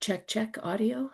Check, check, audio.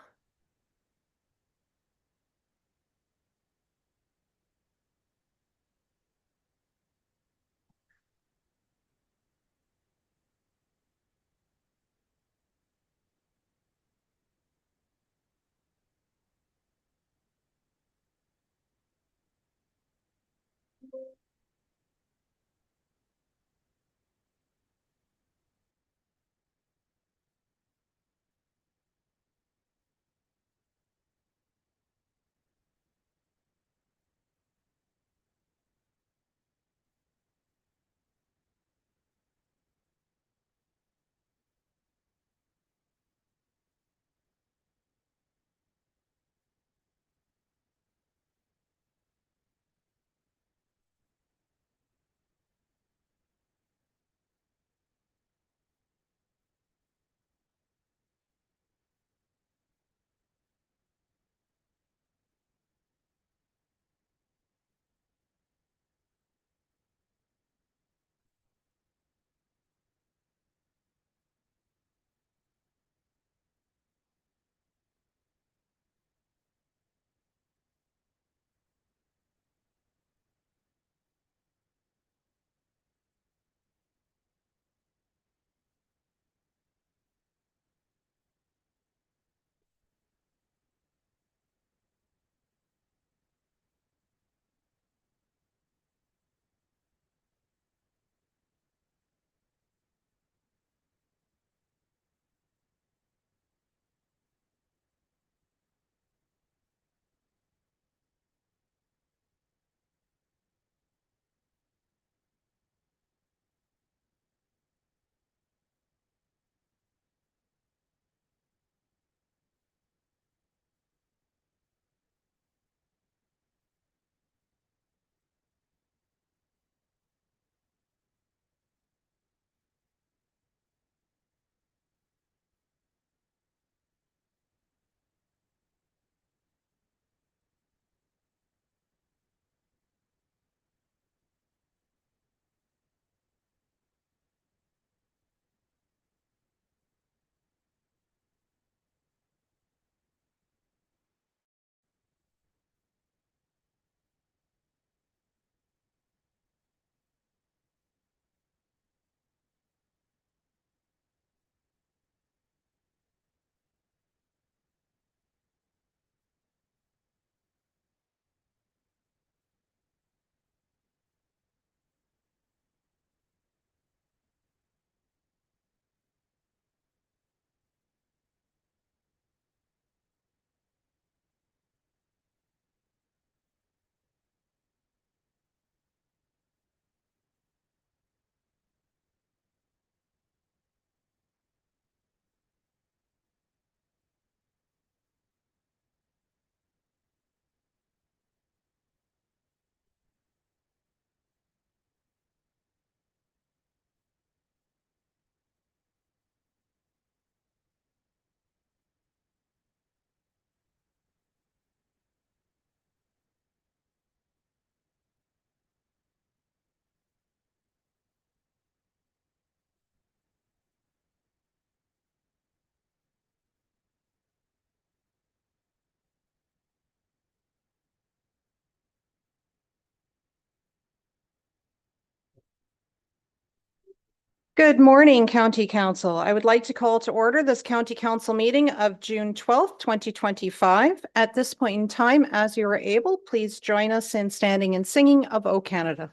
Good morning, County Council. I would like to call to order this County Council meeting of June 12th, 2025. At this point in time, as you are able, please join us in standing and singing of O Canada.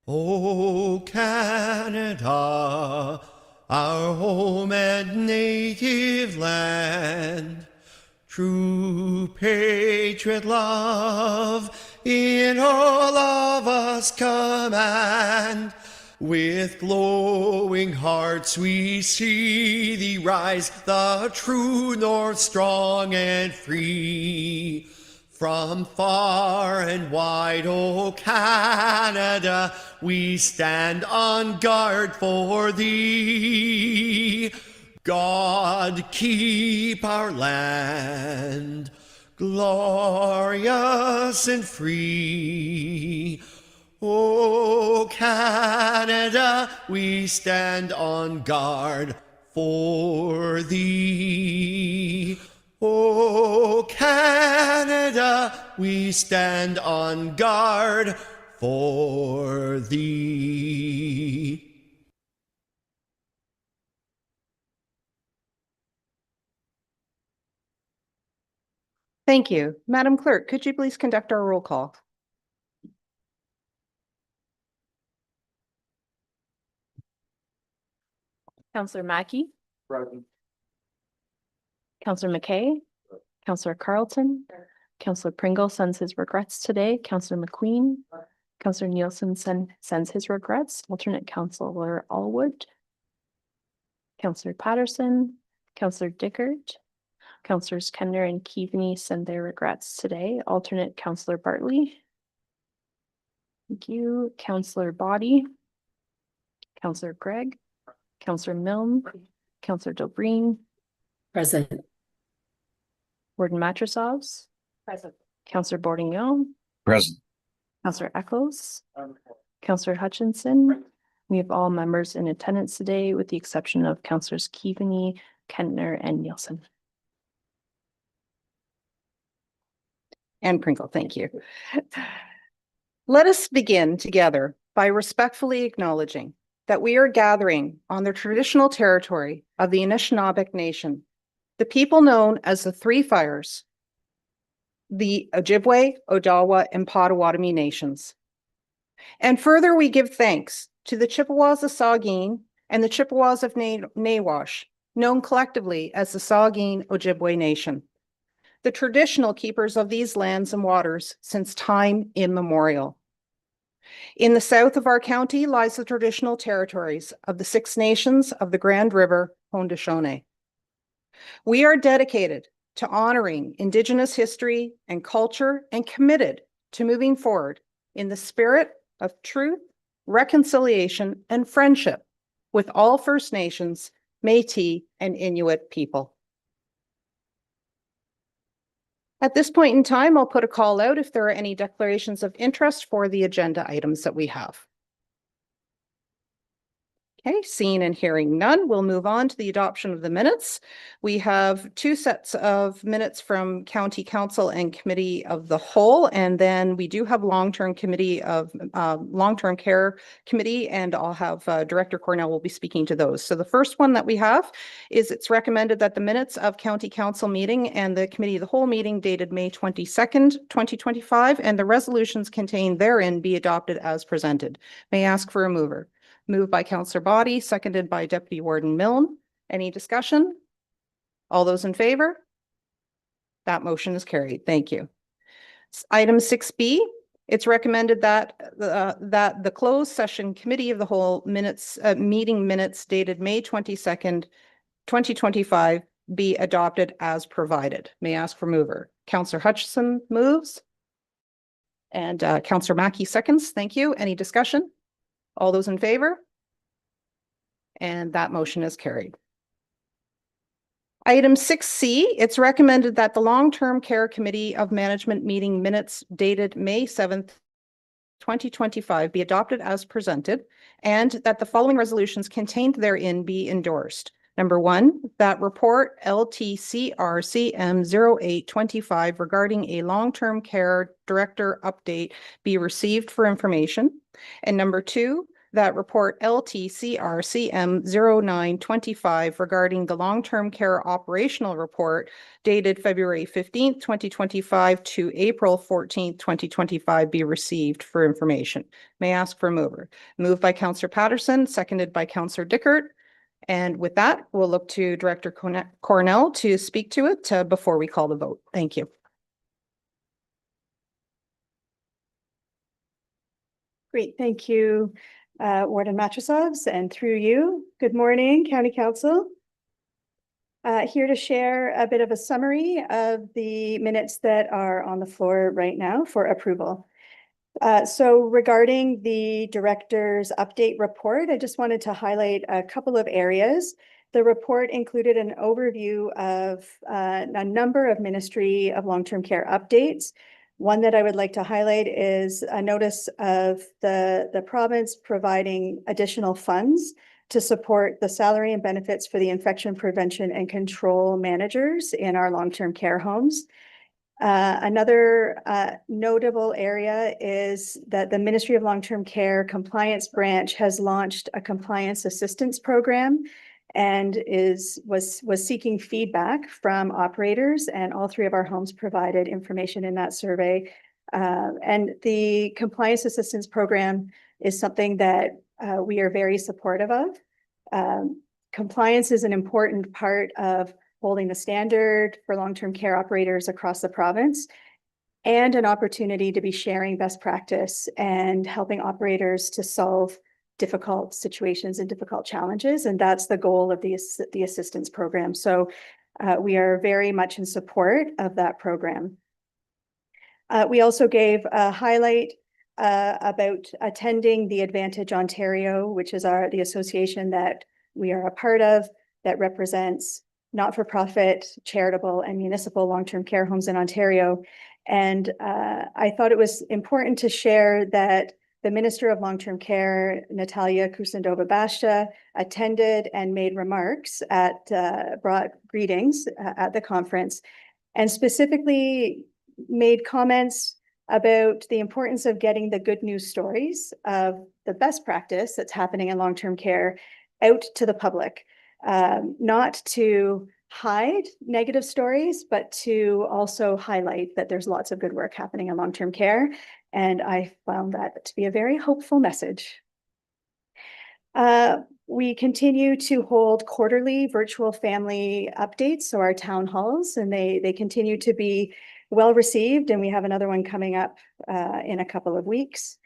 O Canada, our home and native land, true patriot love in all of us command. With glowing hearts we see thee rise, the true north strong and free. From far and wide, O Canada, we stand on guard for thee. God keep our land, glorious and free. O Canada, we stand on guard for thee. O Canada, we stand on guard for thee. Thank you. Madam Clerk, could you please conduct our roll call? Councillor Mackey. Councillor McKay. Councillor Carlton. Councillor Pringle sends his regrets today. Councillor McQueen. Councillor Nielsen sends his regrets. Alternate Councillor Allwood. Councillor Patterson. Councillor Dickert. Councillors Kender and Keaveney send their regrets today. Alternate Councillor Bartley. Thank you. Councillor Body. Councillor Gregg. Councillor Milne. Councillor Dobreen. Present. Warden Matrosovs. Present. Councillor Bourdignon. Present. Councillor Echols. Councillor Hutchinson. We have all members in attendance today with the exception of Councillors Keaveney, Kentner, and Nielsen. And Pringle, thank you. Let us begin together by respectfully acknowledging that we are gathering on the traditional territory of the Anishinaabeg Nation, the people known as the Three Fires, the Ojibwe, Odawa, and Potawatomi nations. And further, we give thanks to the Chippewas of Saugeen and the Chippewas of Nawash, known collectively as the Saugeen Ojibwe Nation, the traditional keepers of these lands and waters since time immemorial. In the south of our county lies the traditional territories of the Six Nations of the Grand River, Haudenosaunee. We are dedicated to honoring Indigenous history and culture and committed to moving forward in the spirit of truth, reconciliation, and friendship with all First Nations, Métis, and Inuit people. At this point in time, I'll put a call out if there are any declarations of interest for the agenda items that we have. Okay, seeing and hearing none, we'll move on to the adoption of the minutes. We have two sets of minutes from County Council and Committee of the Whole, and then we do have long-term committee of long-term care committee, and I'll have Director Cornell will be speaking to those. So the first one that we have is it's recommended that the minutes of County Council meeting and the Committee of the Whole meeting dated May 22nd, 2025, and the resolutions contained therein be adopted as presented. May I ask for a mover? Moved by Councillor Body, seconded by Deputy Warden Milne. Any discussion? All those in favor? That motion is carried. Thank you. Item 6B, it's recommended that the closed session Committee of the Whole minutes, meeting minutes dated May 22nd, 2025 be adopted as provided. May I ask for mover? Councillor Hutchison moves. And Councillor Mackey seconds. Thank you. Any discussion? All those in favor? And that motion is carried. Item 6C, it's recommended that the Long-Term Care Committee of Management meeting minutes dated May 7th, 2025 be adopted as presented, and that the following resolutions contained therein be endorsed. Number 1, that report LTCRCM 0825 regarding a long-term care director update be received for information. And number 2, that report LTCRCM 0925 regarding the long-term care operational report dated February 15th, 2025 to April 14th, 2025 be received for information. May I ask for a mover? Moved by Councillor Patterson, seconded by Councillor Dickert. And with that, we'll look to Director Cornell to speak to it before we call the vote. Thank you. Great, thank you, Warden Matrosovs, and through you. Good morning, County Council. Here to share a bit of a summary of the minutes that are on the floor right now for approval. So regarding the director's update report, I just wanted to highlight a couple of areas. The report included an overview of a number of Ministry of Long-Term Care updates. One that I would like to highlight is a notice of the province providing additional funds to support the salary and benefits for the infection prevention and control managers in our long-term care homes. Another notable area is that the Ministry of Long-Term Care Compliance Branch has launched a compliance assistance program and was seeking feedback from operators, and all three of our homes provided information in that survey. And the compliance assistance program is something that we are very supportive of. Compliance is an important part of holding the standard for long-term care operators across the province, and an opportunity to be sharing best practice and helping operators to solve difficult situations and difficult challenges. And that's the goal of the assistance program. So we are very much in support of that program. We also gave a highlight about attending the Advantage Ontario, which is the association that we are a part of, that represents not-for-profit, charitable, and municipal long-term care homes in Ontario. And I thought it was important to share that the Minister of Long-Term Care, Natalia Kusendova-Bashta, attended and made remarks brought greetings at the conference, and specifically made comments about the importance of getting the good news stories of the best practice that's happening in long-term care out to the public. Not to hide negative stories, but to also highlight that there's lots of good work happening in long-term care. And I found that to be a very hopeful message. We continue to hold quarterly virtual family updates, so our town halls, and they continue to be well received, and we have another one coming up in a couple of weeks.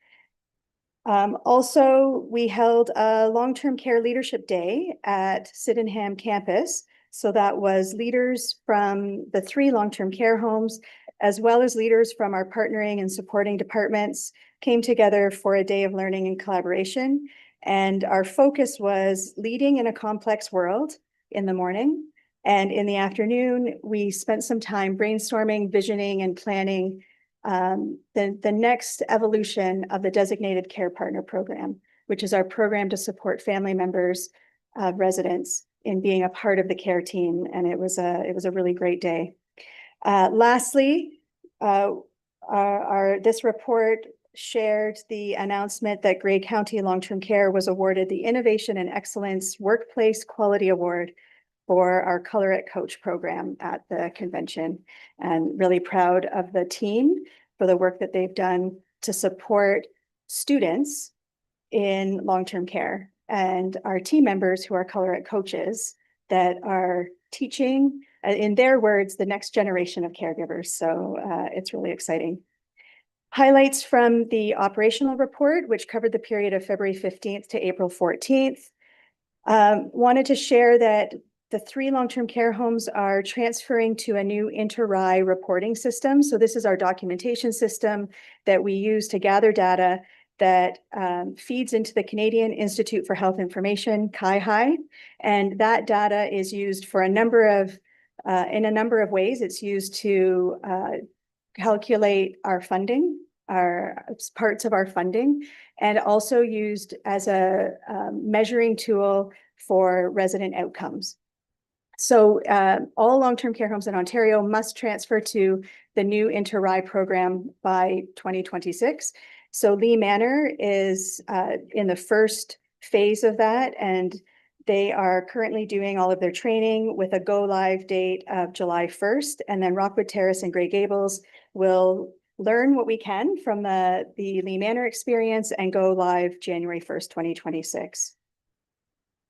Also, we held a long-term care leadership day at Sydenham campus. So that was leaders from the 3 long-term care homes, as well as leaders from our partnering and supporting departments, came together for a day of learning and collaboration. And our focus was leading in a complex world in the morning. And in the afternoon, we spent some time brainstorming, visioning, and planning the next evolution of the Designated Care Partner Program, which is our program to support family members, residents in being a part of the care team. And it was a really great day. Lastly, this report shared the announcement that Grey County Long-Term Care was awarded the Innovation and Excellence Workplace Quality Award for our Color It Coach program at the convention, and really proud of the team for the work that they've done to support students in long-term care, and our team members who are Color It coaches that are teaching, in their words, the next generation of caregivers. So it's really exciting. Highlights from the operational report, which covered the period of February 15th to April 14th. Wanted to share that the 3 long-term care homes are transferring to a new Inter-RAI reporting system. So this is our documentation system that we use to gather data that feeds into the Canadian Institute for Health Information, CIHI. And that data is used for in a number of ways. It's used to calculate our funding, parts of our funding, and also used as a measuring tool for resident outcomes. So all long-term care homes in Ontario must transfer to the new Inter-RAI program by 2026. So Lee Manor is in the first phase of that, and they are currently doing all of their training with a go-live date of July 1st. And then Rockwood Terrace and Grey Gables will learn what we can from the Lee Manor experience and go live January 1st, 2026.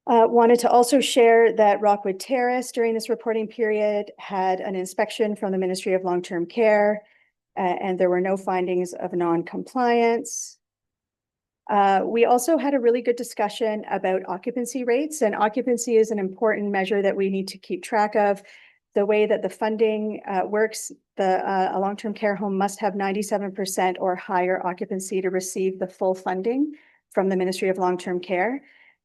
Wanted to also share that Rockwood Terrace during this reporting period had an inspection from the Ministry of Long-Term Care, and there were no findings of non-compliance. We also had a really good discussion about occupancy rates, and occupancy is an important measure that we need to keep track of. The way that the funding works, a long-term care home must have 97% or higher occupancy to receive the full funding from the Ministry of Long-Term Care.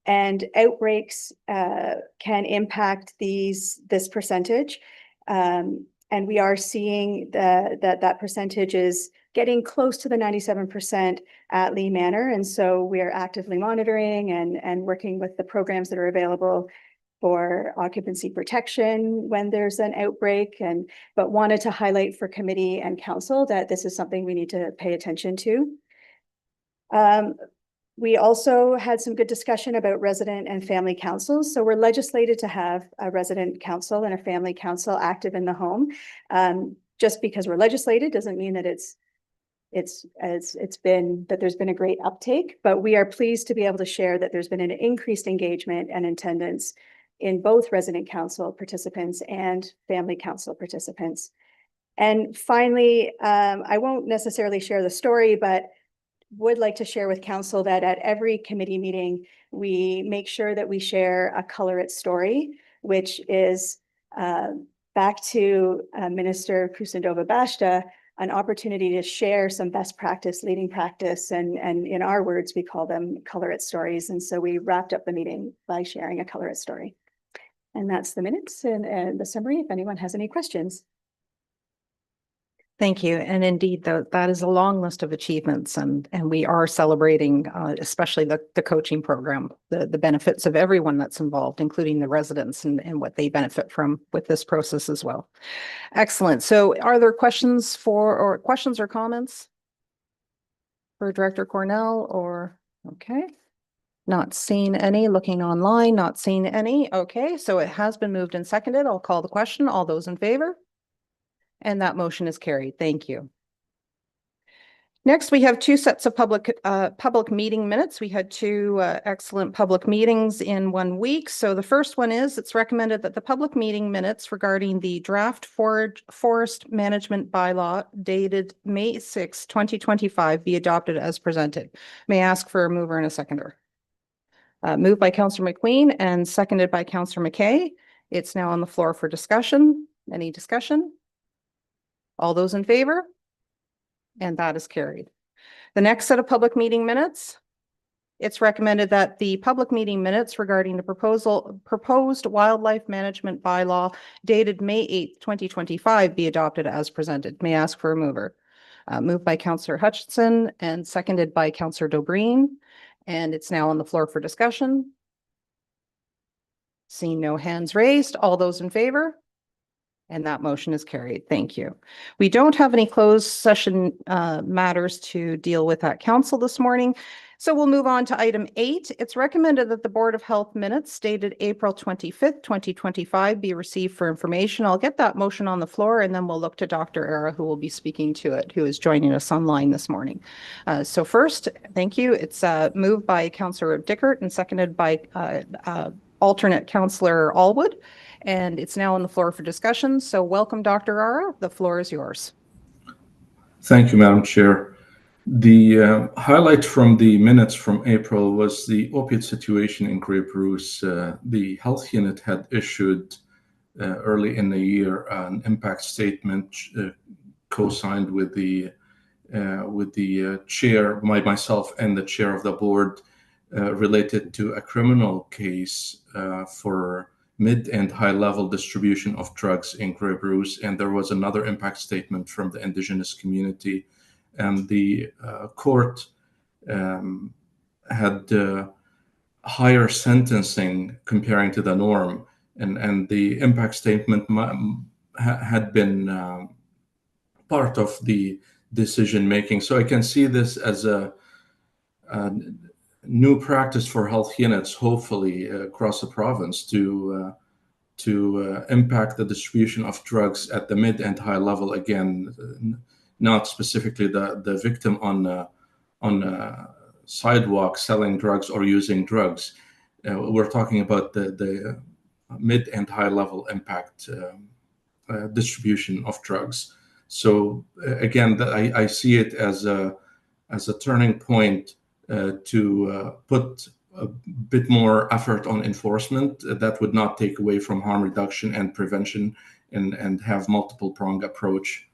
and outbreaks can impact this percentage. And we are seeing that percentage is getting close to the 97% at Lee Manor. And so we are actively monitoring and working with the programs that are available for occupancy protection when there's an outbreak, but wanted to highlight for committee and council that this is something we need to pay attention to. We also had some good discussion about resident and family councils. So we're legislated to have a resident council and a family council active in the home. Just because we're legislated doesn't mean that there's been a great uptake, but we are pleased to be able to share that there's been an increased engagement and attendance in both resident council participants and family council participants. And finally, I won't necessarily share the story, but would like to share with council that at every committee meeting, we make sure that we share a Color It story, which is back to Minister Kusindova Bashta, an opportunity to share some best practice, leading practice, and in our words, we call them Color It stories. And so we wrapped up the meeting by sharing a Color It story. And that's the minutes and the summary, if anyone has any questions. Thank you. And indeed, that is a long list of achievements, and we are celebrating, especially the coaching program, the benefits of everyone that's involved, including the residents and what they benefit from with this process as well. Excellent. So are there questions or comments for Director Cornell okay. Not seeing any, looking online, not seeing any. Okay, so it has been moved and seconded. I'll call the question. All those in favor? And that motion is carried. Thank you. Next, we have two sets of public meeting minutes. We had two excellent public meetings in 1 week. So the first one is, it's recommended that the public meeting minutes regarding the draft forest management bylaw dated May 6, 2025 be adopted as presented. May I ask for a mover and a seconder? Moved by Councillor McQueen and seconded by Councillor McKay. It's now on the floor for discussion. Any discussion? All those in favor? And that is carried. The next set of public meeting minutes, it's recommended that the public meeting minutes regarding the proposed wildlife management bylaw dated May 8th, 2025 be adopted as presented. May I ask for a mover? Moved by Councillor Hutchinson and seconded by Councillor Dobreen. And it's now on the floor for discussion. Seeing no hands raised, all those in favor? And that motion is carried. Thank you. We don't have any closed session matters to deal with at council this morning. So we'll move on to item 8. It's recommended that the Board of Health minutes dated April 25th, 2025 be received for information. I'll get that motion on the floor and then we'll look to Dr. Era, who will be speaking to it, who is joining us online this morning. So first, thank you. It's moved by Councillor Dickert and seconded by alternate Councillor Allwood. And it's now on the floor for discussion. So welcome, Dr. Ara. The floor is yours. Thank you, Madam Chair. The highlight from the minutes from April was the opiate situation in Grey Bruce. The health unit had issued early in the year an impact statement co-signed with the chair, myself and the chair of the board, related to a criminal case for mid and high level distribution of drugs in Grey Bruce. And there was another impact statement from the Indigenous community. And the court had higher sentencing comparing to the norm. And the impact statement had been part of the decision making. So I can see this as a new practice for health units, hopefully across the province, to impact the distribution of drugs at the mid and high level. Again, not specifically the victim on a sidewalk selling drugs or using drugs. We're talking about the mid and high level impact distribution of drugs. So again, I see it as a turning point to put a bit more effort on enforcement that would not take away from harm reduction and prevention and have multiple pronged approach.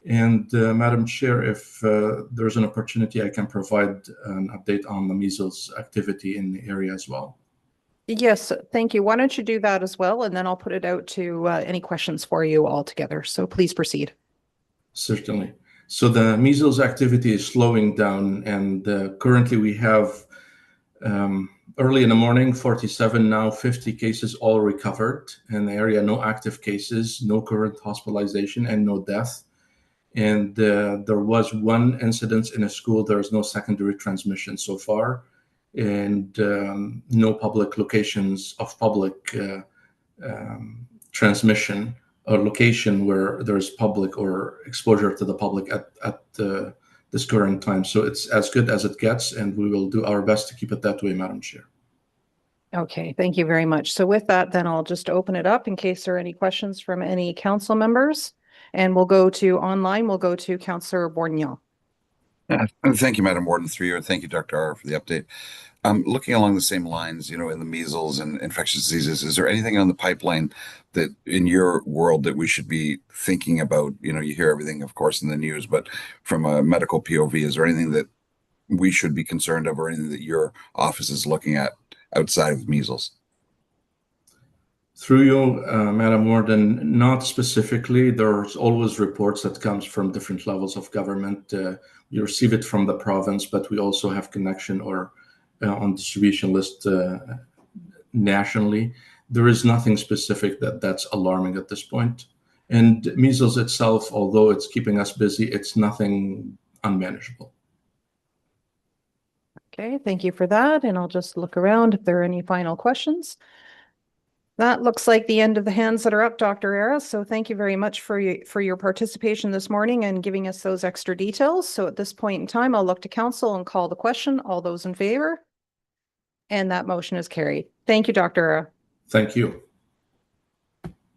And Madam Chair, if there's an opportunity, I can provide an update on the measles activity in the area as well. Yes, thank you. Why don't you do that as well? And then I'll put it out to any questions for you all together. So please proceed. Certainly. So the measles activity is slowing down, and currently we have early in the morning, 47, now 50 cases all recovered in the area, no active cases, no current hospitalization, and no death. And there was one incident in a school. There is no secondary transmission so far, and no public locations of public transmission or location where there's public or exposure to the public at this current time. So it's as good as it gets, and we will do our best to keep it that way, Madam Chair. Okay, thank you very much. So with that, then I'll just open it up in case there are any questions from any council members. And we'll go to online, we'll go to Councillor Bourgnon. Thank you, Madam Warden, through you, and thank you, Dr. R, for the update. Looking along the same lines, in the measles and infectious diseases, is there anything on the pipeline that in your world that we should be thinking about? You hear everything, of course, in the news, but from a medical POV, is there anything that we should be concerned of or anything that your office is looking at outside of measles? Through you, Madam Warden, not specifically. There's always reports that comes from different levels of government. We receive it from the province, but we also have connection or on distribution list nationally. There is nothing specific that's alarming at this point. And measles itself, although it's keeping us busy, it's nothing unmanageable. Okay, thank you for that. And I'll just look around if there are any final questions. That looks like the end of the hands that are up, Dr. Era. So thank you very much for your participation this morning and giving us those extra details. So at this point in time, I'll look to council and call the question. All those in favor? And that motion is carried. Thank you, Dr. Era. Thank you.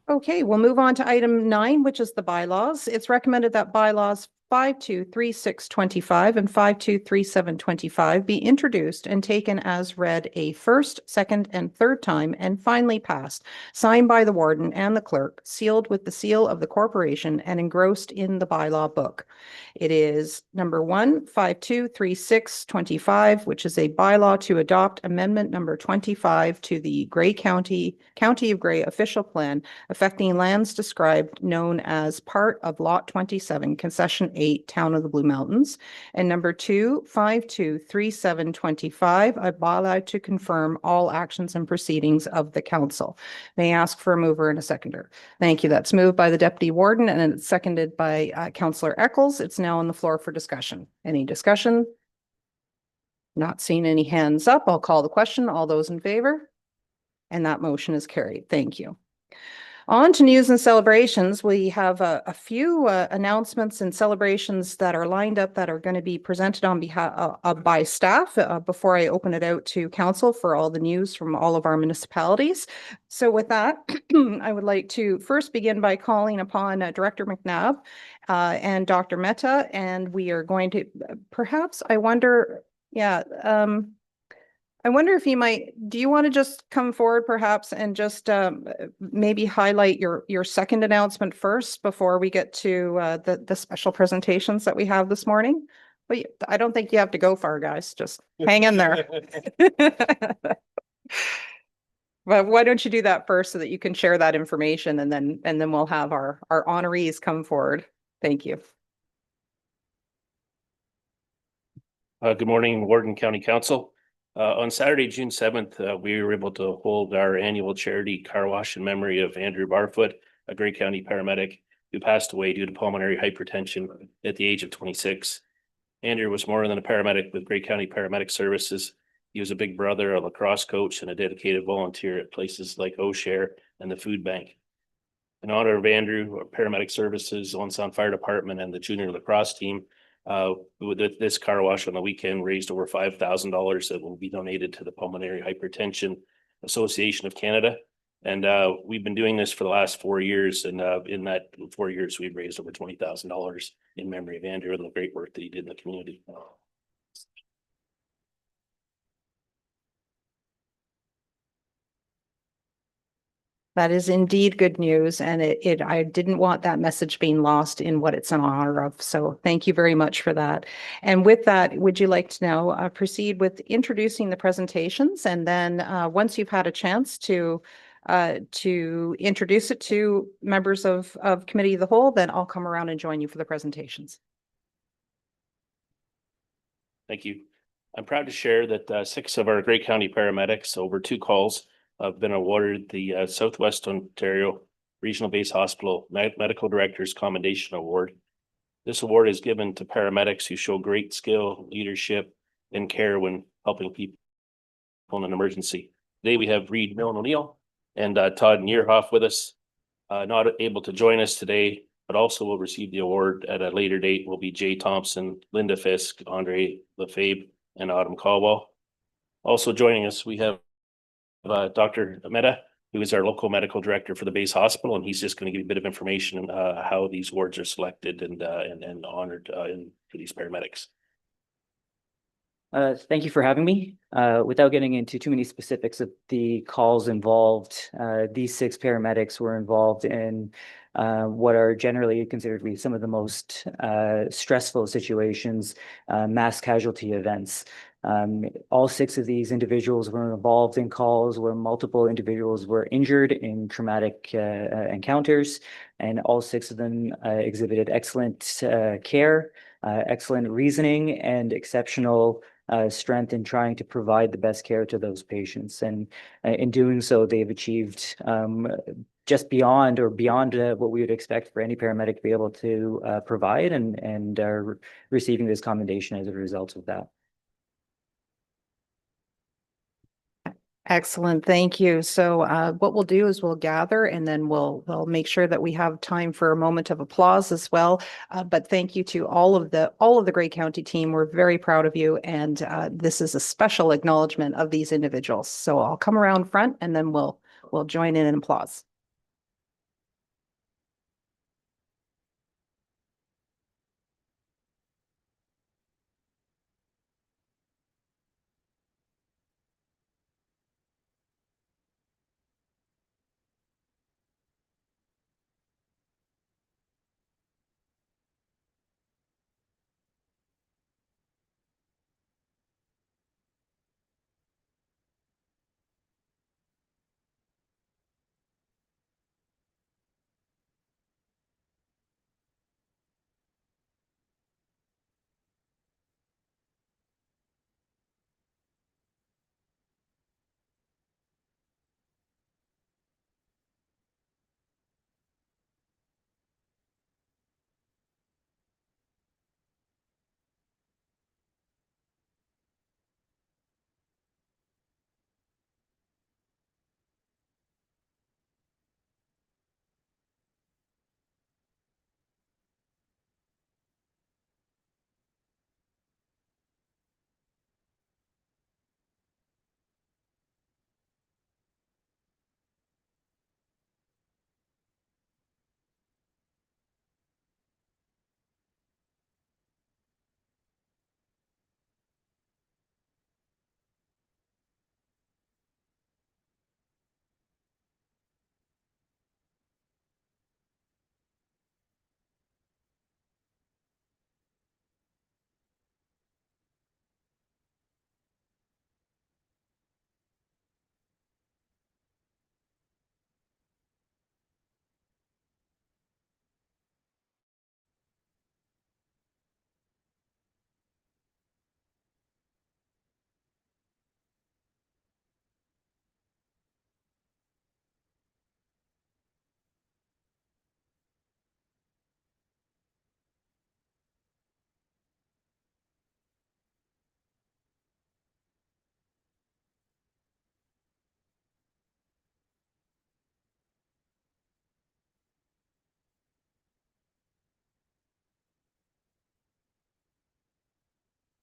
Okay, we'll move on to item 9, which is the bylaws. It's recommended that bylaws 523625 and 523725 be introduced and taken as read a first, second, and third time and finally passed, signed by the warden and the clerk, sealed with the seal of the corporation and engrossed in the bylaw book. It is number 1, 523625, which is a bylaw to adopt amendment number 25 to the Grey County of Grey official plan affecting lands described known as part of Lot 27, Concession 8, Town of the Blue Mountains. And number 2, 523725, a bylaw to confirm all actions and proceedings of the council. May I ask for a mover and a seconder? Thank you. That's moved by the Deputy Warden and it's seconded by Councillor Eccles. It's now on the floor for discussion. Any discussion? Not seeing any hands up. I'll call the question. All those in favor? And that motion is carried. Thank you. On to news and celebrations. We have a few announcements and celebrations that are lined up that are going to be presented on behalf by staff before I open it out to council for all the news from all of our municipalities. So with that, I would like to first begin by calling upon Director McNabb and Dr. Mehta, and we are going to perhaps, I wonder if you might, do you want to just come forward perhaps and just maybe highlight your second announcement first before we get to the special presentations that we have this morning? But I don't think you have to go far, guys. Just hang in there. But why don't you do that first so that you can share that information and then we'll have our honorees come forward. Thank you. Good morning, Warden County Council. On Saturday, June 7th, we were able to hold our annual charity car wash in memory of Andrew Barfoot, a Grey County paramedic who passed away due to pulmonary hypertension at the age of 26. Andrew was more than a paramedic with Grey County Paramedic Services. He was a big brother, a lacrosse coach, and a dedicated volunteer at places like O'Share and the food bank. In honor of Andrew, our Paramedic Services, Owen Sound Fire Department, and the junior lacrosse team, with this car wash on the weekend raised over $5,000 that will be donated to the Pulmonary Hypertension Association of Canada. And we've been doing this for the last 4 years. And in that 4 years, we've raised over $20,000 in memory of Andrew and the great work that he did in the community. That is indeed good news, and I didn't want that message being lost in what it's in honor of. So thank you very much for that. And with that, would you like to now proceed with introducing the presentations? And then once you've had a chance to introduce it to members of Committee of the Whole, then I'll come around and join you for the presentations. Thank you. I'm proud to share that 6 of our Grey County paramedics over 2 calls have been awarded the Southwest Ontario Regional Base Hospital Medical Directors Commendation Award. This award is given to paramedics who show great skill, leadership, and care when helping people in an emergency. Today we have Reed Milne O'Neill and Todd Nierhoff with us. Not able to join us today, but also will receive the award at a later date will be Jay Thompson, Linda Fisk, Andre Lefebvre, and Autumn Caldwell. Also joining us, we have Dr. Mehta, who is our local medical director for the base hospital, and he's just going to give you a bit of information on how these awards are selected and honored for these paramedics. Thank you for having me. Without getting into too many specifics of the calls involved, these 6 paramedics were involved in what are generally considered to be some of the most stressful situations, mass casualty events. All 6 of these individuals were involved in calls where multiple individuals were injured in traumatic encounters, and all 6 of them exhibited excellent care, excellent reasoning, and exceptional strength in trying to provide the best care to those patients. And in doing so, they've achieved just beyond what we would expect for any paramedic to be able to provide, and are receiving this commendation as a result of that. Excellent, thank you. So what we'll do is we'll gather, and then we'll make sure that we have time for a moment of applause as well. But thank you to all of the Grey County team. We're very proud of you, and this is a special acknowledgement of these individuals. So I'll come around front, and then we'll join in applause.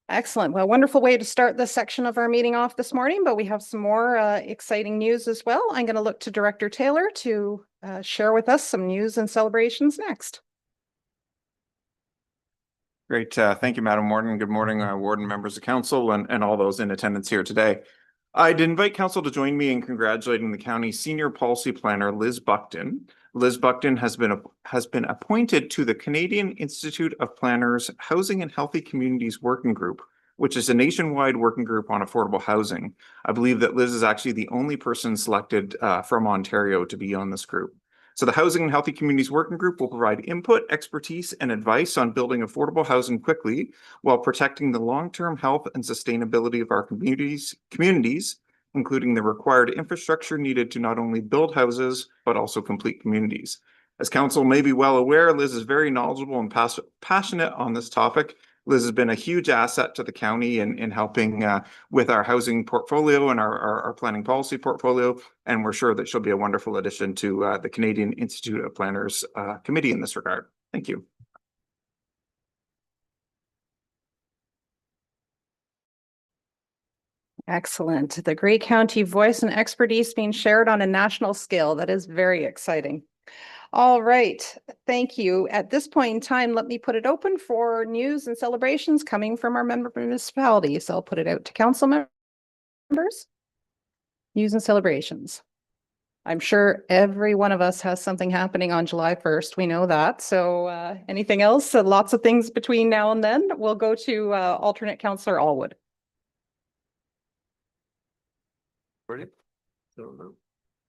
Excellent. Well, wonderful way to start this section of our meeting off this morning, but we have some more exciting news as well. I'm going to look to Director Taylor to share with us some news and celebrations next. Great. Thank you, Madam Warden. Good morning, Warden, members of council, and all those in attendance here today. I'd invite council to join me in congratulating the county's senior policy planner, Liz Buckton. Liz Buckton has been appointed to the Canadian Institute of Planners Housing and Healthy Communities Working Group, which is a nationwide working group on affordable housing. I believe that Liz is actually the only person selected from Ontario to be on this group. So the Housing and Healthy Communities Working Group will provide input, expertise, and advice on building affordable housing quickly while protecting the long-term health and sustainability of our communities, including the required infrastructure needed to not only build houses, but also complete communities. As council may be well aware, Liz is very knowledgeable and passionate on this topic. Liz has been a huge asset to the county in helping with our housing portfolio and our planning policy portfolio, and we're sure that she'll be a wonderful addition to the Canadian Institute of Planners committee in this regard. Thank you. Excellent. The Grey County voice and expertise being shared on a national scale. That is very exciting. All right. Thank you. At this point in time, let me put it open for news and celebrations coming from our member municipalities. I'll put it out to council members. News and celebrations. I'm sure every one of us has something happening on July 1st. We know that. So anything else? Lots of things between now and then. We'll go to alternate councillor Allwood. Ready?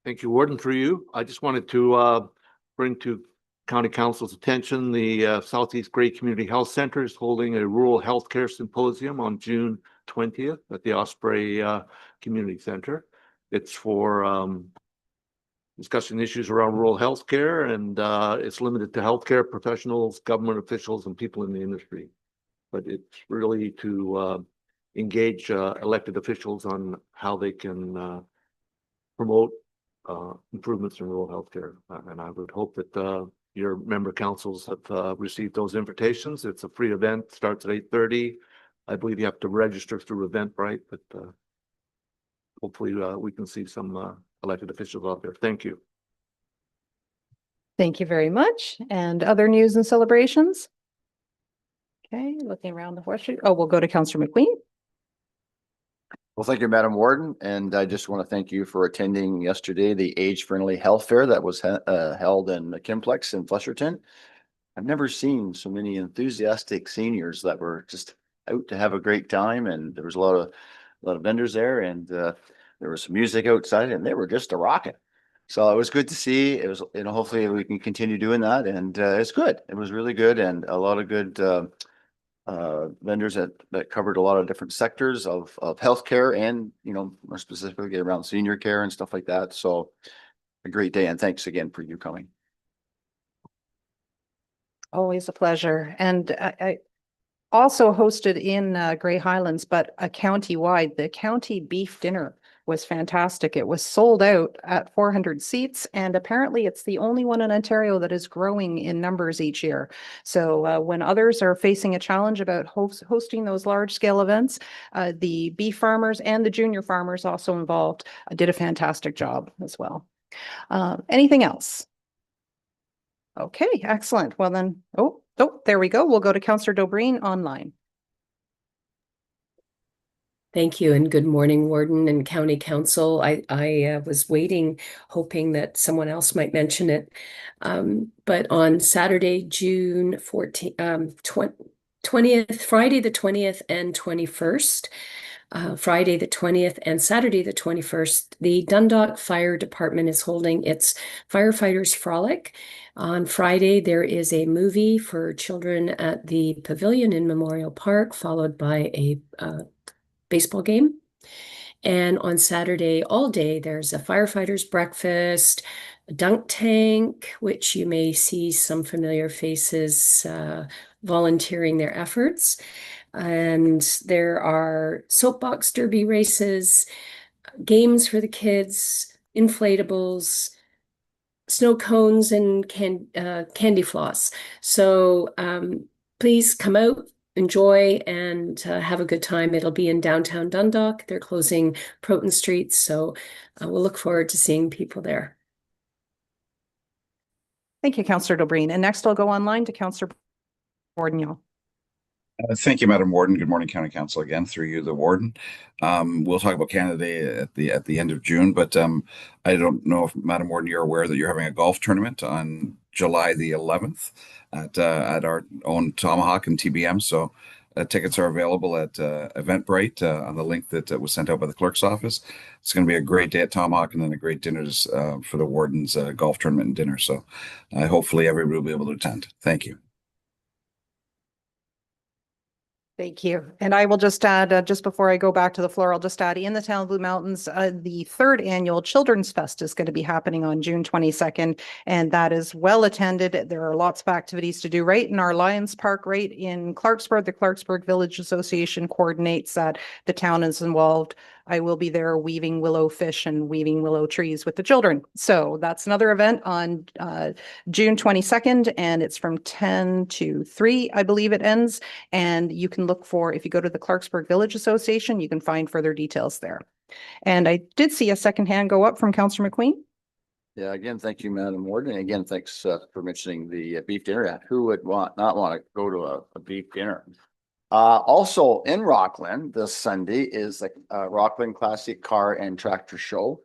Thank you, Warden, through you. I just wanted to bring to County Council's attention the Southeast Grey Community Health Center is holding a rural healthcare symposium on June 20th at the Osprey Community Center. It's for discussing issues around rural healthcare, and it's limited to healthcare professionals, government officials, and people in the industry. But it's really to engage elected officials on how they can promote improvements in rural healthcare. And I would hope that your member councils have received those invitations. It's a free event, starts at 8:30. I believe you have to register through Eventbrite, but hopefully we can see some elected officials out there. Thank you. Thank you very much. And other news and celebrations? Okay, looking around the horseshoe. Oh, we'll go to Councillor McQueen. Well, thank you, Madam Warden, and I just want to thank you for attending yesterday the age-friendly health fair that was held in the Kimplex in Flesherton. I've never seen so many enthusiastic seniors that were just out to have a great time, and there was a lot of vendors there, and there was some music outside, and they were just a rocket. So it was good to see. It was, hopefully we can continue doing that, and it's good. It was really good, and a lot of good vendors that covered a lot of different sectors of healthcare and, more specifically around senior care and stuff like that. So a great day, and thanks again for you coming. Always a pleasure. And I also hosted in Grey Highlands, but a county-wide, the county beef dinner was fantastic. It was sold out at 400 seats, and apparently it's the only one in Ontario that is growing in numbers each year. So when others are facing a challenge about hosting those large-scale events, the beef farmers and the junior farmers also involved did a fantastic job as well. Anything else? Okay, excellent. Well then, there we go. We'll go to Councillor Dobreen online. Thank you, and good morning, Warden and County Council. I was waiting, hoping that someone else might mention it. But on Saturday, June 20th, Friday the 20th and 21st, Friday the 20th and Saturday the 21st, the Dundalk Fire Department is holding its Firefighters Frolic. On Friday, there is a movie for children at the Pavilion in Memorial Park, followed by a baseball game. And on Saturday all day, there's a firefighters breakfast, a dunk tank, which you may see some familiar faces volunteering their efforts. And there are soapbox derby races, games for the kids, inflatables, snow cones, and candy floss. So please come out, enjoy, and have a good time. It'll be in downtown Dundalk. They're closing Proton Street, so we'll look forward to seeing people there. Thank you, Councillor Dobreen. And next I'll go online to Councillor Bourdignon. Thank you, Madam Warden. Good morning, County Council again, through you, the Warden. We'll talk about Canada Day at the end of June, but I don't know if, Madam Warden, you're aware that you're having a golf tournament on July the 11th at our own Tomahawk and TBM. So tickets are available at Eventbrite on the link that was sent out by the clerk's office. It's going to be a great day at Tomahawk and then a great dinners for the Warden's golf tournament and dinner. So hopefully everybody will be able to attend. Thank you. Thank you. And I will just add, just before I go back to the floor, I'll just add in the town of Blue Mountains, the third annual Children's Fest is going to be happening on June 22nd. And that is well attended. There are lots of activities to do right in our Lions Park, right in Clarksburg. The Clarksburg Village Association coordinates that. The town is involved. I will be there weaving willow fish and weaving willow trees with the children. So that's another event on June 22nd, and it's from 10 to 3, I believe it ends. And you can look for, if you go to the Clarksburg Village Association, you can find further details there. And I did see a second hand go up from Councillor McQueen. Yeah, again, thank you, Madam Warden. And again, thanks for mentioning the beef dinner. Who would not want to go to a beef dinner? Also in Rockland this Sunday is the Rockland Classic Car and Tractor Show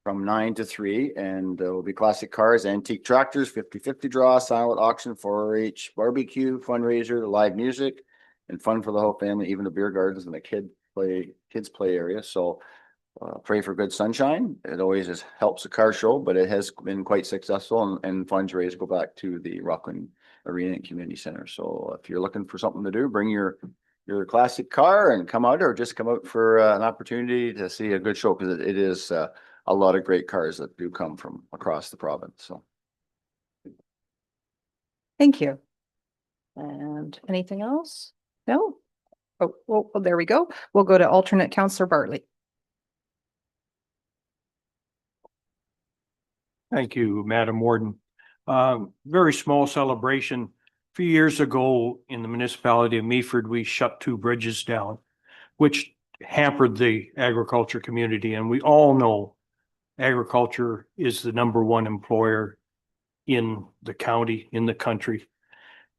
from 9 to 3. And there will be classic cars, antique tractors, 50-50 draw, silent auction, 4-H barbecue, fundraiser, live music, and fun for the whole family, even the beer gardens and the kids play area. So pray for good sunshine. It always helps the car show, but it has been quite successful, and funds raised go back to the Rockland Arena and Community Center. So if you're looking for something to do, bring your classic car and come out, or just come out for an opportunity to see a good show, because it is a lot of great cars that do come from across the province. So Thank you. And anything else? No? Oh, well, there we go. We'll go to alternate Councillor Bartley. Thank you, Madam Warden. Very small celebration. A few years ago in the municipality of Meaford, we shut 2 bridges down, which hampered the agriculture community. And we all know agriculture is the #1 employer in the county, in the country.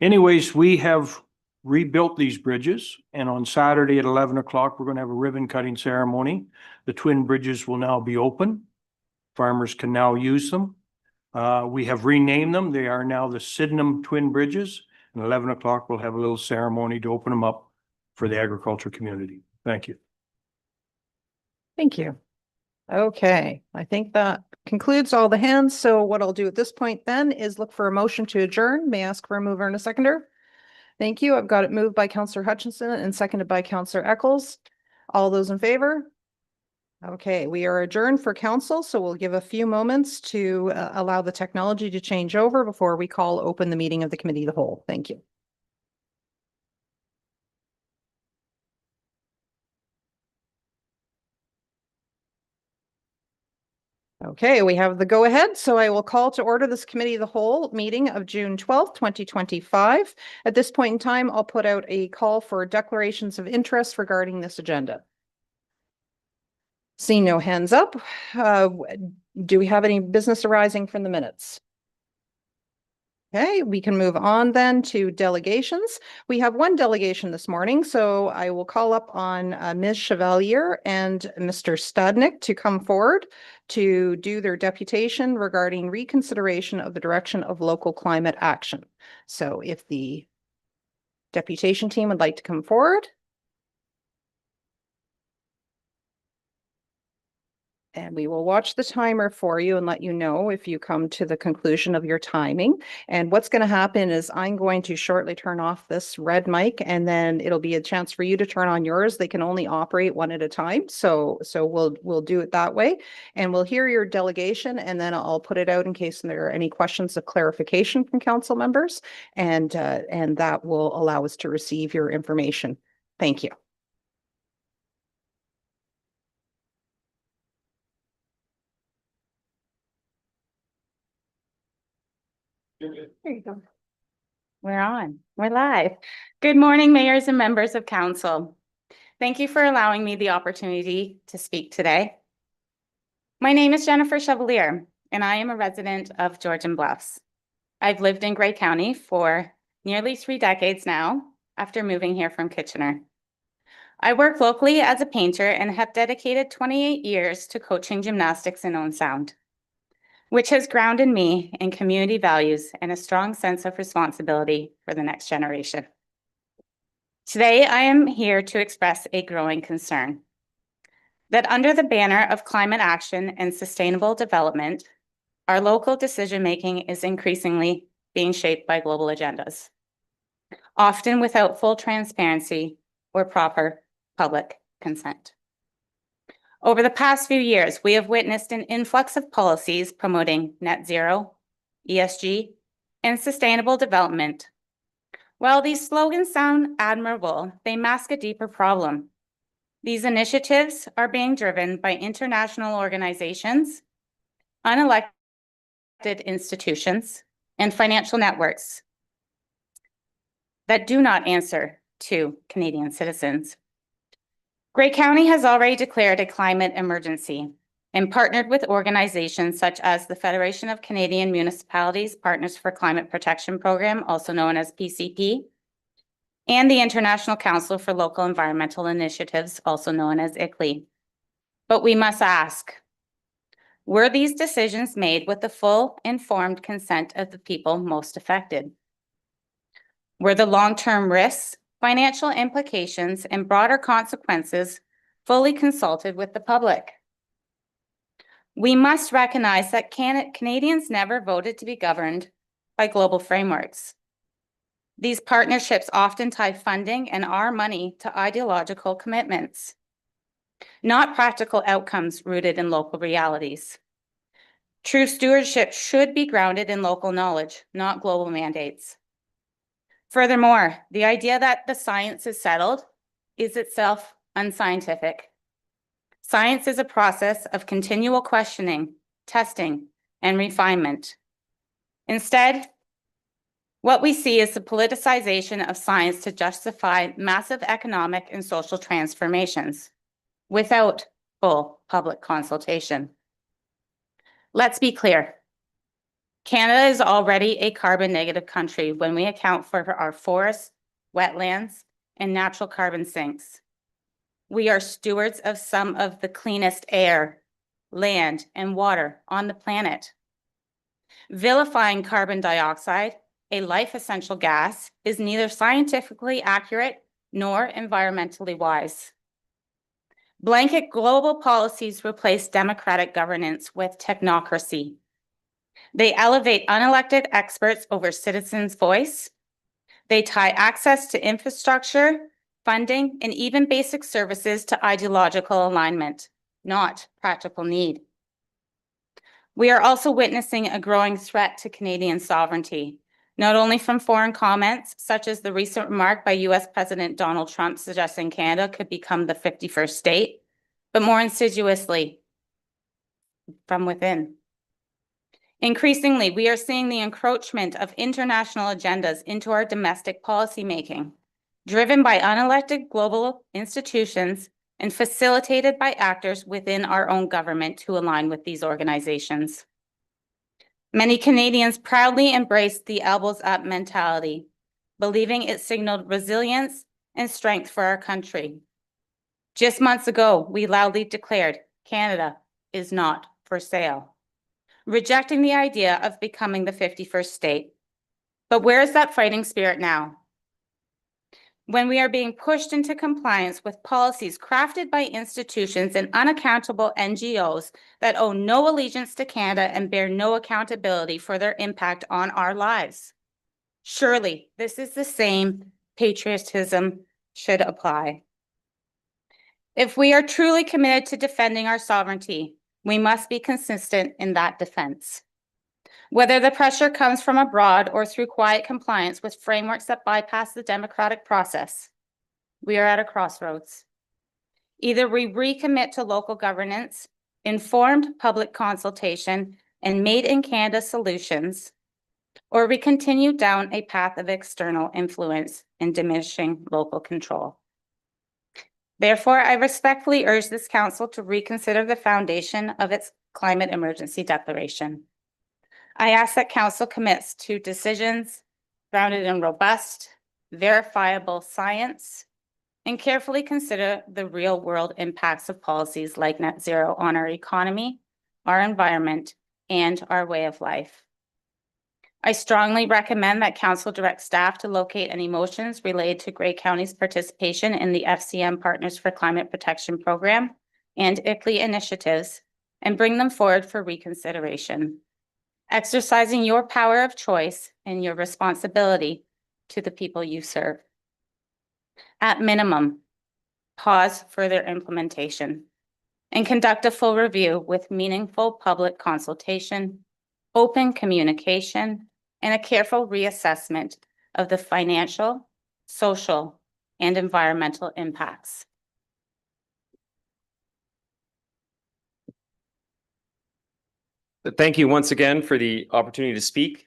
Anyways, we have rebuilt these bridges, and on Saturday at 11 o'clock, we're going to have a ribbon cutting ceremony. The twin bridges will now be open. Farmers can now use them. We have renamed them. They are now the Sydenham Twin Bridges. And 11 o'clock, we'll have a little ceremony to open them up for the agriculture community. Thank you. Thank you. Okay, I think that concludes all the hands. So what I'll do at this point then is look for a motion to adjourn. May I ask for a mover and a seconder? Thank you. I've got it moved by Councillor Hutchinson and seconded by Councillor Eccles. All those in favor? Okay, we are adjourned for council, so we'll give a few moments to allow the technology to change over before we call open the meeting of the committee of the whole. Thank you. Okay, we have the go ahead, so I will call to order this committee of the whole meeting of June 12th, 2025. At this point in time, I'll put out a call for declarations of interest regarding this agenda. Seeing no hands up, do we have any business arising from the minutes? Okay, we can move on then to delegations. We have one delegation this morning, so I will call up on Ms. Chevalier and Mr. Stadnik to come forward to do their deputation regarding reconsideration of the direction of local climate action. So if the deputation team would like to come forward. And we will watch the timer for you and let you know if you come to the conclusion of your timing. And what's going to happen is I'm going to shortly turn off this red mic, and then it'll be a chance for you to turn on yours. They can only operate one at a time. So we'll do it that way. And we'll hear your delegation, and then I'll put it out in case there are any questions of clarification from council members. And that will allow us to receive your information. Thank you. There you go. We're on. We're live. Good morning, mayors and members of council. Thank you for allowing me the opportunity to speak today. My name is Jennifer Chevalier, and I am a resident of Georgian Bluffs. I've lived in Grey County for nearly 3 decades now, after moving here from Kitchener. I work locally as a painter and have dedicated 28 years to coaching gymnastics in Owen Sound, which has grounded me in community values and a strong sense of responsibility for the next generation. Today, I am here to express a growing concern that under the banner of climate action and sustainable development, our local decision-making is increasingly being shaped by global agendas, often without full transparency or proper public consent. Over the past few years, we have witnessed an influx of policies promoting net zero, ESG, and sustainable development. While these slogans sound admirable, they mask a deeper problem. These initiatives are being driven by international organizations, unelected institutions, and financial networks that do not answer to Canadian citizens. Grey County has already declared a climate emergency and partnered with organizations such as the Federation of Canadian Municipalities Partners for Climate Protection Program, also known as PCP, and the International Council for Local Environmental Initiatives, also known as ICLEI. But we must ask, were these decisions made with the full informed consent of the people most affected? Were the long-term risks, financial implications, and broader consequences fully consulted with the public? We must recognize that Canadians never voted to be governed by global frameworks. These partnerships often tie funding and our money to ideological commitments, not practical outcomes rooted in local realities. True stewardship should be grounded in local knowledge, not global mandates. Furthermore, the idea that the science is settled is itself unscientific. Science is a process of continual questioning, testing, and refinement. Instead, what we see is the politicization of science to justify massive economic and social transformations without full public consultation. Let's be clear. Canada is already a carbon negative country when we account for our forests, wetlands, and natural carbon sinks. We are stewards of some of the cleanest air, land, and water on the planet. Vilifying carbon dioxide, a life essential gas, is neither scientifically accurate nor environmentally wise. Blanket global policies replace democratic governance with technocracy. They elevate unelected experts over citizens' voice. They tie access to infrastructure, funding, and even basic services to ideological alignment, not practical need. We are also witnessing a growing threat to Canadian sovereignty, not only from foreign comments, such as the recent remark by US President Donald Trump suggesting Canada could become the 51st state, but more insidiously from within. Increasingly, we are seeing the encroachment of international agendas into our domestic policymaking, driven by unelected global institutions and facilitated by actors within our own government who align with these organizations. Many Canadians proudly embraced the elbows up mentality, believing it signaled resilience and strength for our country. Just months ago, we loudly declared Canada is not for sale, rejecting the idea of becoming the 51st state. But where is that fighting spirit now? When we are being pushed into compliance with policies crafted by institutions and unaccountable NGOs that owe no allegiance to Canada and bear no accountability for their impact on our lives. Surely, this is the same patriotism should apply. If we are truly committed to defending our sovereignty, we must be consistent in that defense. Whether the pressure comes from abroad or through quiet compliance with frameworks that bypass the democratic process, we are at a crossroads. Either we recommit to local governance, informed public consultation, and made in Canada solutions, or we continue down a path of external influence and diminishing local control. Therefore, I respectfully urge this council to reconsider the foundation of its climate emergency declaration. I ask that council commits to decisions grounded in robust, verifiable science, and carefully consider the real-world impacts of policies like net zero on our economy, our environment, and our way of life. I strongly recommend that Council direct staff to locate any motions related to Grey County's participation in the FCM Partners for Climate Protection Program and ICLEI initiatives and bring them forward for reconsideration, exercising your power of choice and your responsibility to the people you serve. At minimum, pause further implementation and conduct a full review with meaningful public consultation, open communication, and a careful reassessment of the financial, social, and environmental impacts. Thank you once again for the opportunity to speak.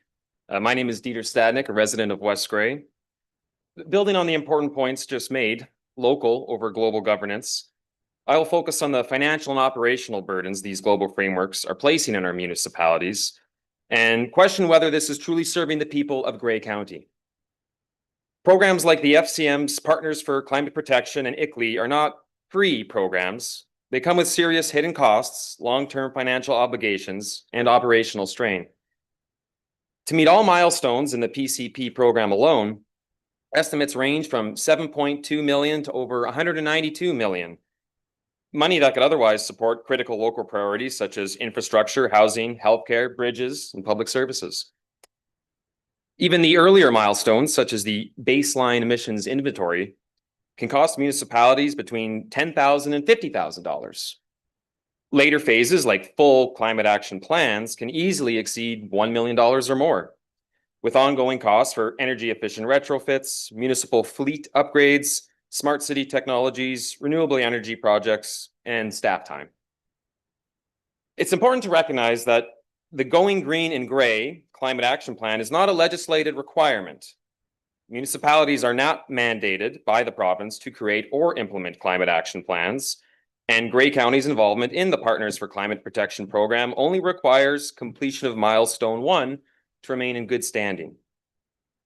My name is Dieter Stadnik, a resident of West Grey. Building on the important points just made, local over global governance, I will focus on the financial and operational burdens these global frameworks are placing on our municipalities and question whether this is truly serving the people of Grey County. Programs like the FCM's Partners for Climate Protection and ICLEI are not free programs. They come with serious hidden costs, long-term financial obligations, and operational strain. To meet all milestones in the PCP program alone, estimates range from 7.2 million to over 192 million. Money that could otherwise support critical local priorities such as infrastructure, housing, healthcare, bridges, and public services. Even the earlier milestones, such as the baseline emissions inventory, can cost municipalities between $10,000 and $50,000. Later phases, like full climate action plans, can easily exceed $1 million or more, with ongoing costs for energy efficient retrofits, municipal fleet upgrades, smart city technologies, renewable energy projects, and staff time. It's important to recognize that the Going Green in Grey Climate Action Plan is not a legislated requirement. Municipalities are not mandated by the province to create or implement climate action plans, and Grey County's involvement in the Partners for Climate Protection program only requires completion of milestone 1 to remain in good standing.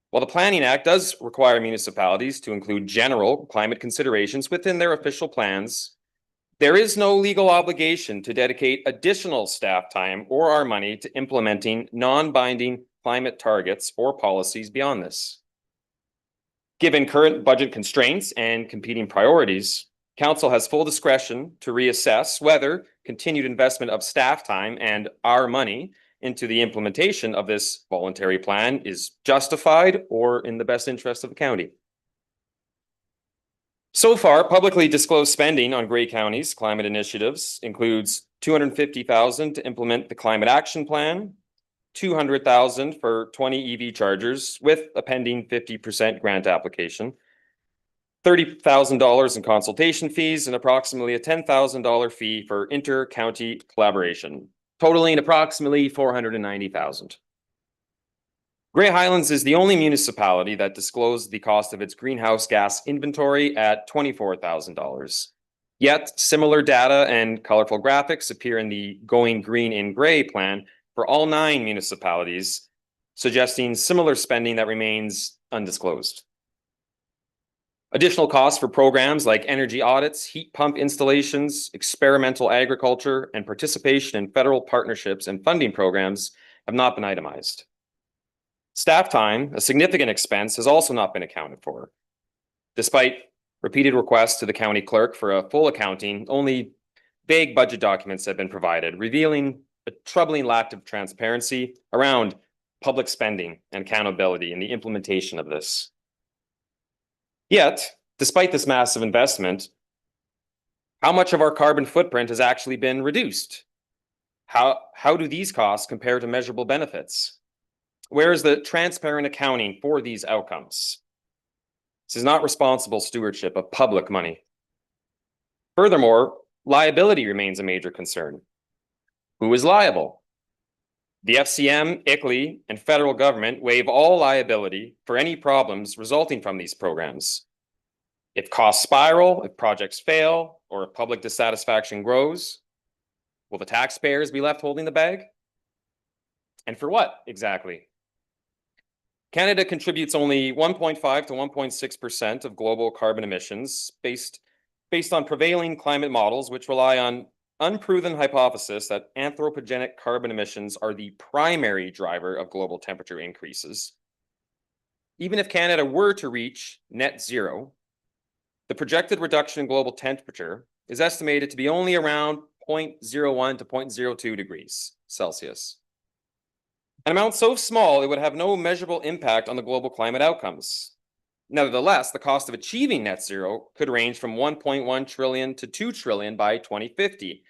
While the Planning Act does require municipalities to include general climate considerations within their official plans, there is no legal obligation to dedicate additional staff time or our money to implementing non-binding climate targets or policies beyond this. Given current budget constraints and competing priorities, Council has full discretion to reassess whether continued investment of staff time and our money into the implementation of this voluntary plan is justified or in the best interest of the county. So far, publicly disclosed spending on Grey County's climate initiatives includes $250,000 to implement the Climate Action Plan, $200,000 for 20 EV chargers with a pending 50% grant application, $30,000 in consultation fees, and approximately a $10,000 fee for inter-county collaboration, totaling approximately $490,000. Grey Highlands is the only municipality that disclosed the cost of its greenhouse gas inventory at $24,000. Yet, similar data and colorful graphics appear in the Going Green in Grey plan for all 9 municipalities, suggesting similar spending that remains undisclosed. Additional costs for programs like energy audits, heat pump installations, experimental agriculture, and participation in federal partnerships and funding programs have not been itemized. Staff time, a significant expense, has also not been accounted for. Despite repeated requests to the county clerk for a full accounting, only vague budget documents have been provided, revealing a troubling lack of transparency around public spending and accountability in the implementation of this. Yet, despite this massive investment, how much of our carbon footprint has actually been reduced? How do these costs compare to measurable benefits? Where is the transparent accounting for these outcomes? This is not responsible stewardship of public money. Furthermore, liability remains a major concern. Who is liable? The FCM, ICLEI, and federal government waive all liability for any problems resulting from these programs. If costs spiral, if projects fail, or if public dissatisfaction grows, will the taxpayers be left holding the bag? And for what exactly? Canada contributes only 1.5 to 1.6% of global carbon emissions based on prevailing climate models, which rely on unproven hypothesis that anthropogenic carbon emissions are the primary driver of global temperature increases. Even if Canada were to reach net zero, the projected reduction in global temperature is estimated to be only around 0.01 to 0.02 degrees Celsius. An amount so small it would have no measurable impact on the global climate outcomes. Nevertheless, the cost of achieving net zero could range from 1.1 trillion to 2 trillion by 2050,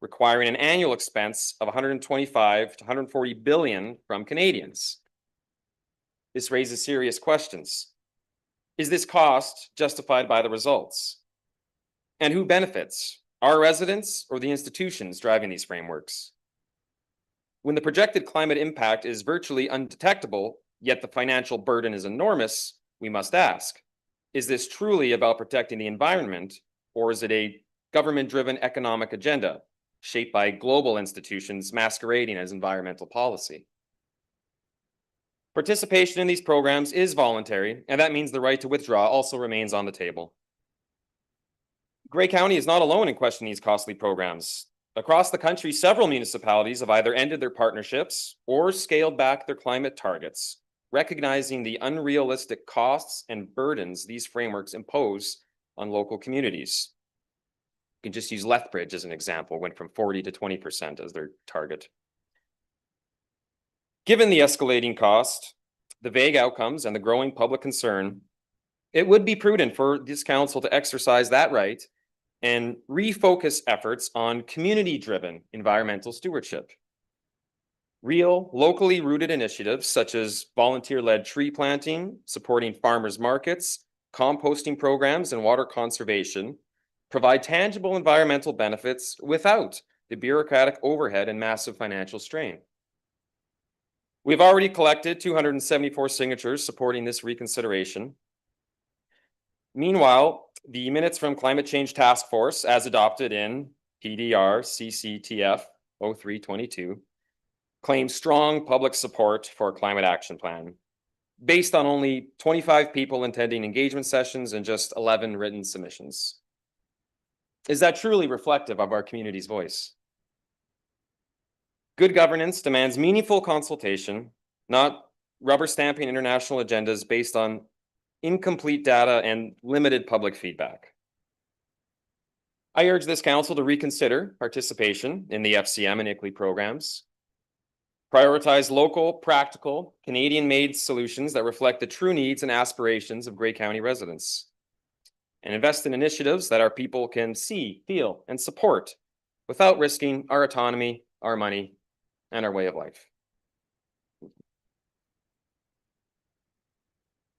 requiring an annual expense of 125 to 140 billion from Canadians. This raises serious questions. Is this cost justified by the results? And who benefits? Our residents or the institutions driving these frameworks? When the projected climate impact is virtually undetectable, yet the financial burden is enormous, we must ask, is this truly about protecting the environment, or is it a government-driven economic agenda shaped by global institutions masquerading as environmental policy? Participation in these programs is voluntary, and that means the right to withdraw also remains on the table. Grey County is not alone in questioning these costly programs. Across the country, several municipalities have either ended their partnerships or scaled back their climate targets, recognizing the unrealistic costs and burdens these frameworks impose on local communities. You can just use Lethbridge as an example, went from 40 to 20% as their target. Given the escalating cost, the vague outcomes, and the growing public concern, it would be prudent for this council to exercise that right and refocus efforts on community-driven environmental stewardship. Real, locally rooted initiatives such as volunteer-led tree planting, supporting farmers markets, composting programs, and water conservation provide tangible environmental benefits without the bureaucratic overhead and massive financial strain. We've already collected 274 signatures supporting this reconsideration. Meanwhile, the minutes from Climate Change Task Force, as adopted in PDR CCTF 0322, claim strong public support for a climate action plan, based on only 25 people attending engagement sessions and just 11 written submissions. Is that truly reflective of our community's voice? Good governance demands meaningful consultation, not rubber stamping international agendas based on incomplete data and limited public feedback. I urge this council to reconsider participation in the FCM and ICLEI programs, prioritize local, practical, Canadian-made solutions that reflect the true needs and aspirations of Grey County residents, and invest in initiatives that our people can see, feel, and support without risking our autonomy, our money, and our way of life.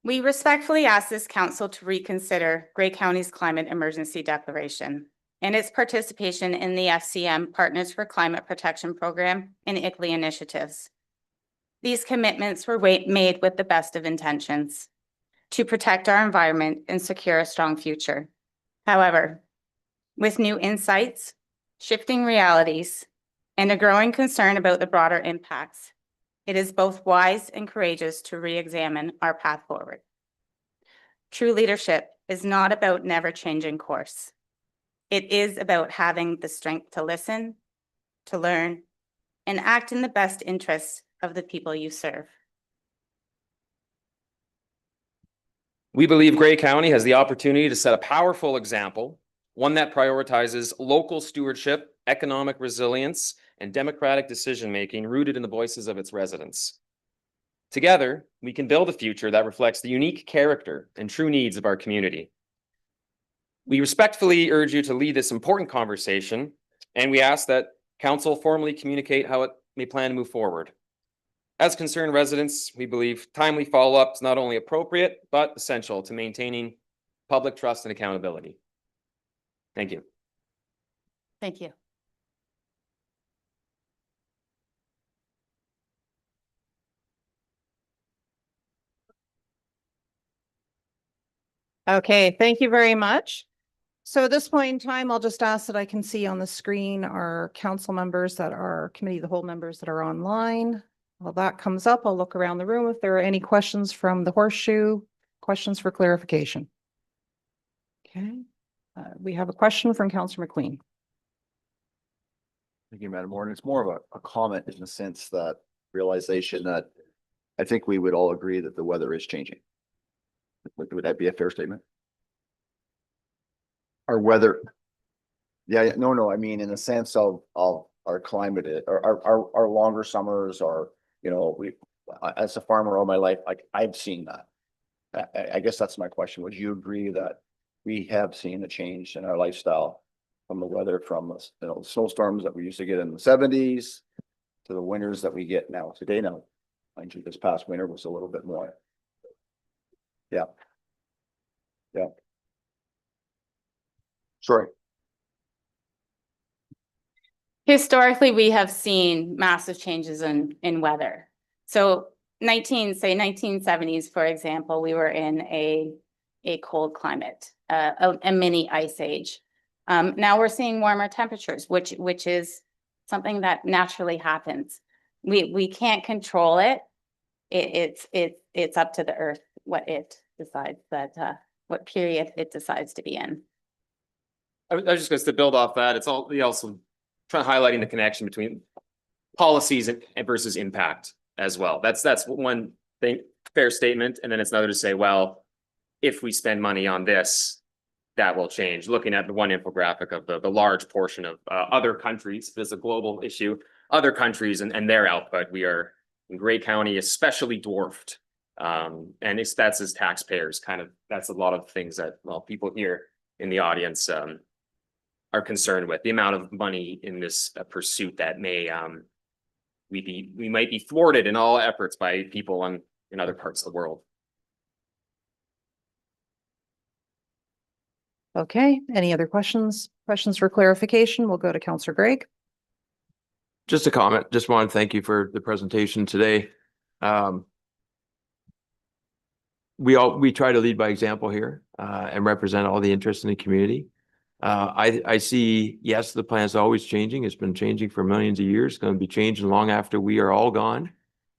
We respectfully ask this council to reconsider Grey County's climate emergency declaration and its participation in the FCM Partners for Climate Protection Program and ICLEI initiatives. These commitments were made with the best of intentions to protect our environment and secure a strong future. However, with new insights, shifting realities, and a growing concern about the broader impacts, it is both wise and courageous to re-examine our path forward. True leadership is not about never changing course. It is about having the strength to listen, to learn, and act in the best interests of the people you serve. We believe Grey County has the opportunity to set a powerful example, one that prioritizes local stewardship, economic resilience, and democratic decision-making rooted in the voices of its residents. Together, we can build a future that reflects the unique character and true needs of our community. We respectfully urge you to lead this important conversation, and we ask that council formally communicate how it may plan to move forward. As concerned residents, we believe timely follow-up is not only appropriate, but essential to maintaining public trust and accountability. Thank you. Thank you. Okay, thank you very much. So at this point in time, I'll just ask that I can see on the screen our council members that are committee of the whole members that are online. While that comes up, I'll look around the room if there are any questions from the horseshoe, questions for clarification. Okay, we have a question from Councillor McQueen. Thank you, Madam Warden. It's more of a comment in the sense that realization that I think we would all agree that the weather is changing. Would that be a fair statement? Our weather. Yeah, no, I mean, in the sense of our climate, our longer summers are, you know, as a farmer all my life, like I've seen that. I guess that's my question. Would you agree that we have seen a change in our lifestyle from the weather, from the snowstorms that we used to get in the 70s to the winters that we get now today? Now, mind you, this past winter was a little bit more. Yeah. Sorry. Historically, we have seen massive changes in weather. So 1970s, for example, we were in a cold climate, a mini ice age. Now we're seeing warmer temperatures, which is something that naturally happens. We can't control it. It's up to the earth what it decides that what period it decides to be in. I was just going to build off that. It's all, we also trying highlighting the connection between policies and versus impact as well. That's one thing, fair statement. And then it's another to say, well, if we spend money on this, that will change. Looking at the one infographic of the large portion of other countries, this is a global issue, other countries and their output, we are in Grey County especially dwarfed. And that's as taxpayers kind of, that's a lot of things that, well, people here in the audience are concerned with the amount of money in this pursuit that may we might be thwarted in all efforts by people in other parts of the world. Okay, any other questions? Questions for clarification? We'll go to Councillor Gregg. Just a comment. Just want to thank you for the presentation today. We try to lead by example here and represent all the interests in the community. I see, yes, the plan is always changing. It's been changing for millions of years. It's going to be changing long after we are all gone.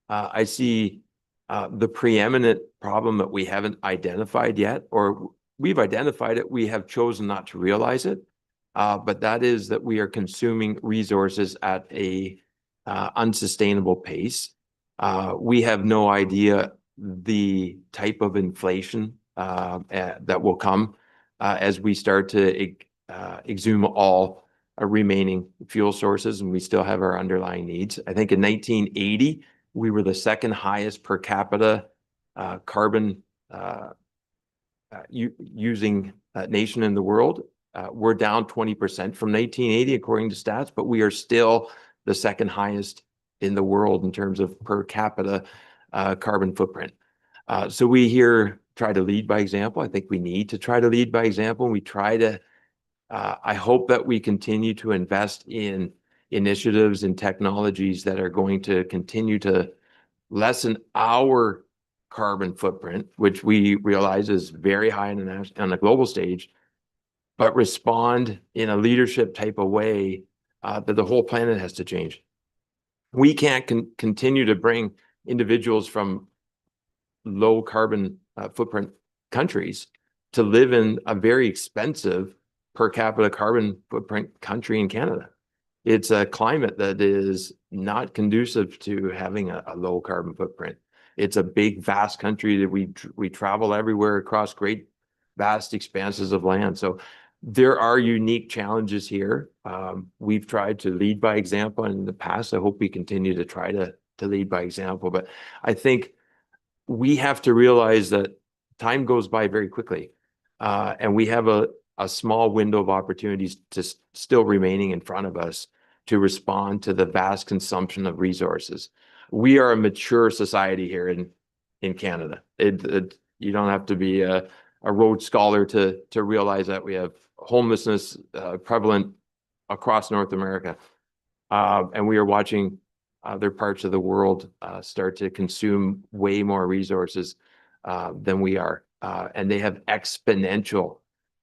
I see the preeminent problem that we haven't identified yet, or we've identified it, we have chosen not to realize it. But that is that we are consuming resources at a unsustainable pace. We have no idea the type of inflation that will come as we start to exhume all remaining fuel sources, and we still have our underlying needs. I think in 1980, we were the second highest per capita carbon using nation in the world. We're down 20% from 1980, according to stats, but we are still the second highest in the world in terms of per capita carbon footprint. So we here try to lead by example. I think we need to try to lead by example. We try to, I hope that we continue to invest in initiatives and technologies that are going to continue to lessen our carbon footprint, which we realize is very high on a global stage, but respond in a leadership type of way that the whole planet has to change. We can't continue to bring individuals from low carbon footprint countries to live in a very expensive per capita carbon footprint country in Canada. It's a climate that is not conducive to having a low carbon footprint. It's a big, vast country that we travel everywhere across great, vast expanses of land. So there are unique challenges here. We've tried to lead by example in the past. I hope we continue to try to lead by example. But I think we have to realize that time goes by very quickly. And we have a small window of opportunities to still remaining in front of us to respond to the vast consumption of resources. We are a mature society here in Canada. You don't have to be a Rhodes Scholar to realize that we have homelessness prevalent across North America. And we are watching other parts of the world start to consume way more resources than we are. And they have exponential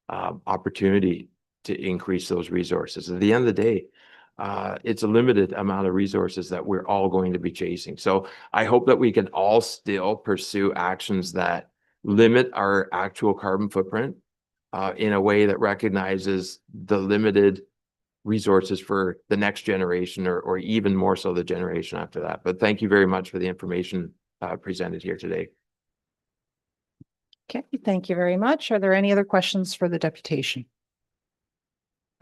opportunity to increase those resources. At the end of the day, it's a limited amount of resources that we're all going to be chasing. So I hope that we can all still pursue actions that limit our actual carbon footprint in a way that recognizes the limited resources for the next generation or even more so the generation after that. But thank you very much for the information presented here today. Okay, thank you very much. Are there any other questions for the deputation?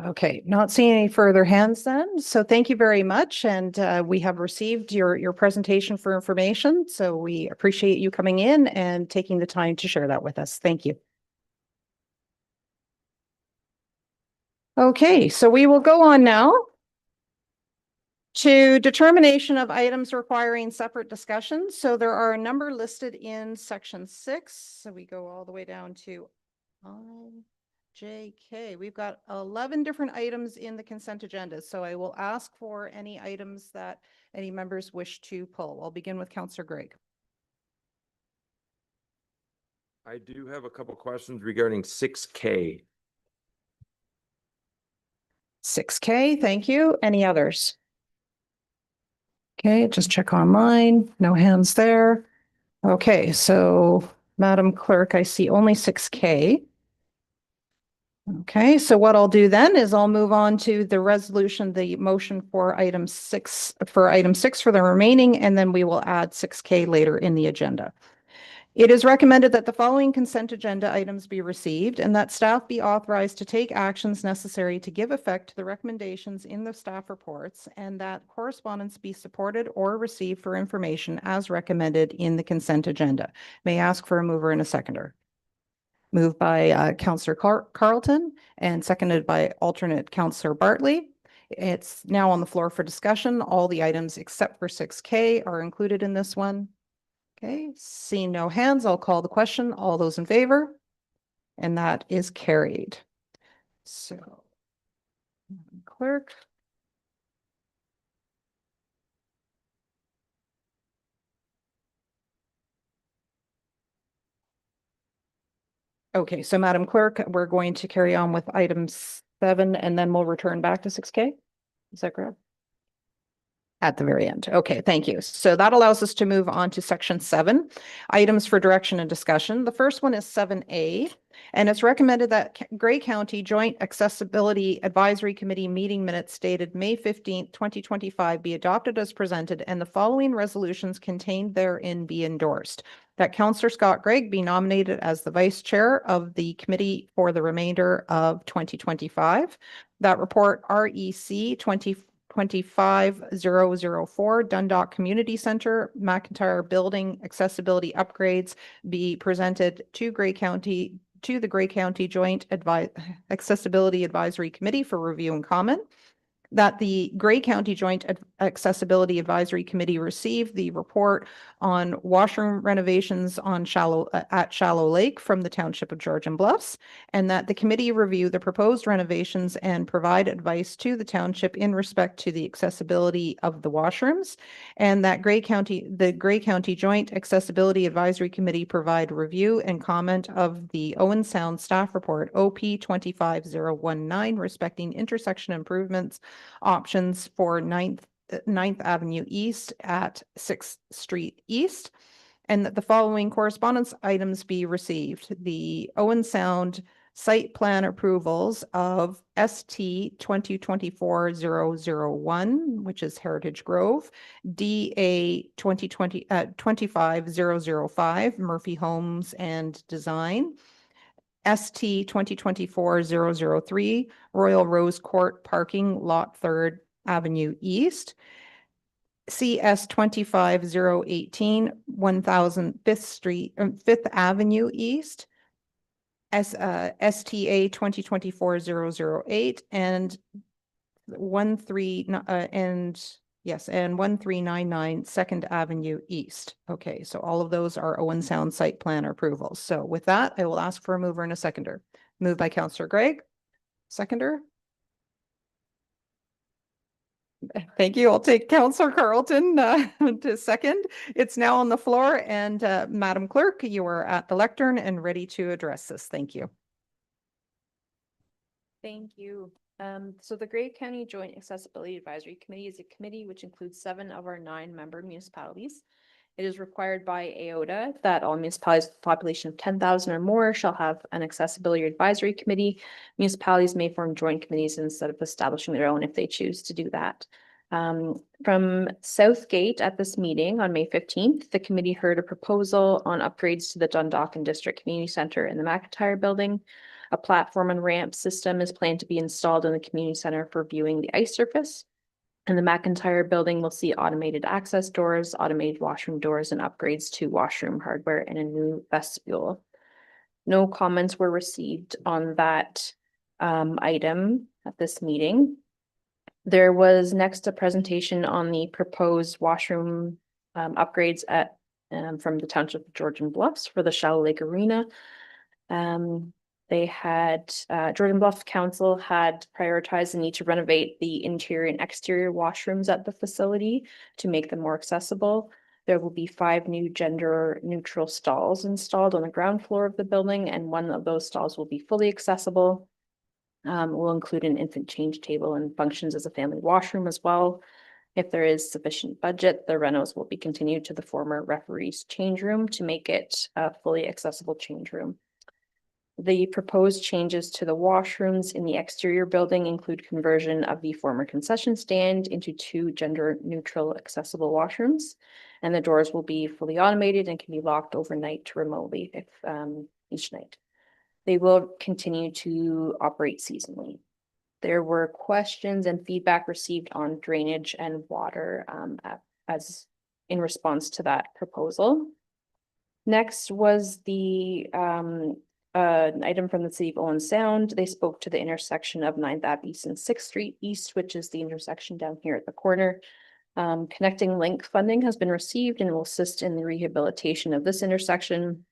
Okay, not seeing any further hands then. So thank you very much. And we have received your presentation for information. So we appreciate you coming in and taking the time to share that with us. Thank you. Okay, so we will go on now to determination of items requiring separate discussion. So there are a number listed in section 6. So we go all the way down to JK. We've got 11 different items in the consent agenda. So I will ask for any items that any members wish to pull. I'll begin with Councillor Greig. I do have a couple questions regarding 6K. 6K, thank you. Any others? Okay, just check online. No hands there. Okay, so Madam Clerk, I see only 6K. Okay, so what I'll do then is I'll move on to the resolution, the motion for item 6 for the remaining, and then we will add 6K later in the agenda. It is recommended that the following consent agenda items be received and that staff be authorized to take actions necessary to give effect to the recommendations in the staff reports and that correspondence be supported or received for information as recommended in the consent agenda. May I ask for a mover and a seconder? Moved by Councillor Carlton and seconded by alternate Councillor Bartley. It's now on the floor for discussion. All the items except for 6K are included in this one. Okay, seeing no hands, I'll call the question. All those in favor? And that is carried. So, Clerk. Okay, so Madam Clerk, we're going to carry on with item 7 and then we'll return back to 6K. Is that correct? At the very end. Okay, thank you. So that allows us to move on to section 7, items for direction and discussion. The first one is 7A, and it's recommended that Grey County Joint Accessibility Advisory Committee meeting minutes dated May 15th, 2025 be adopted as presented and the following resolutions contained therein be endorsed. That Councillor Scott Greig be nominated as the vice chair of the committee for the remainder of 2025. That report REC 25004 Dundalk Community Center McIntyre Building Accessibility Upgrades be presented to the Grey County Joint Accessibility Advisory Committee for review and comment. That the Grey County Joint Accessibility Advisory Committee receive the report on washroom renovations on at Shallow Lake from the Township of Georgian Bluffs, and that the committee review the proposed renovations and provide advice to the township in respect to the accessibility of the washrooms, and that the Grey County Joint Accessibility Advisory Committee provide review and comment of the Owen Sound staff report OP 25019 respecting intersection improvements options for 9th Avenue East at 6th Street East, and that the following correspondence items be received. The Owen Sound site plan approvals of ST 2024-001, which is Heritage Grove, DA 25005 Murphy Homes and Design, ST 2024-003 Royal Rose Court Parking Lot 3rd Avenue East, CS 25018 5th Avenue East, STA 2024-008 and 1399 2nd Avenue East. Okay, so all of those are Owen Sound site plan approvals. So with that, I will ask for a mover and a seconder. Moved by Councillor Greig. Seconder. Thank you. I'll take Councillor Carlton to second. It's now on the floor, and Madam Clerk, you are at the lectern and ready to address this. Thank you. Thank you. So the Grey County Joint Accessibility Advisory Committee is a committee which includes 7 of our 9 member municipalities. It is required by AOTA that all municipalities with a population of 10,000 or more shall have an accessibility advisory committee. Municipalities may form joint committees instead of establishing their own if they choose to do that. From Southgate at this meeting on May 15th, the committee heard a proposal on upgrades to the Dundalk and District Community Center in the McIntyre building. A platform and ramp system is planned to be installed in the community center for viewing the ice surface. And the McIntyre building will see automated access doors, automated washroom doors, and upgrades to washroom hardware and a new vestibule. No comments were received on that item at this meeting. There was next a presentation on the proposed washroom upgrades at from the Township of Georgian Bluffs for the Shallow Lake Arena. They had, Jordan Bluff Council had prioritized the need to renovate the interior and exterior washrooms at the facility to make them more accessible. There will be 5 new gender neutral stalls installed on the ground floor of the building, and one of those stalls will be fully accessible. Will include an infant change table and functions as a family washroom as well. If there is sufficient budget, the renos will be continued to the former referee's change room to make it a fully accessible change room. The proposed changes to the washrooms in the exterior building include conversion of the former concession stand into 2 gender neutral accessible washrooms. And the doors will be fully automated and can be locked overnight remotely if each night. They will continue to operate seasonally. There were questions and feedback received on drainage and water as in response to that proposal. Next was the an item from the City of Owen Sound. They spoke to the intersection of 9th Ave East and 6th Street East, which is the intersection down here at the corner. Connecting Link funding has been received and will assist in the rehabilitation of this intersection,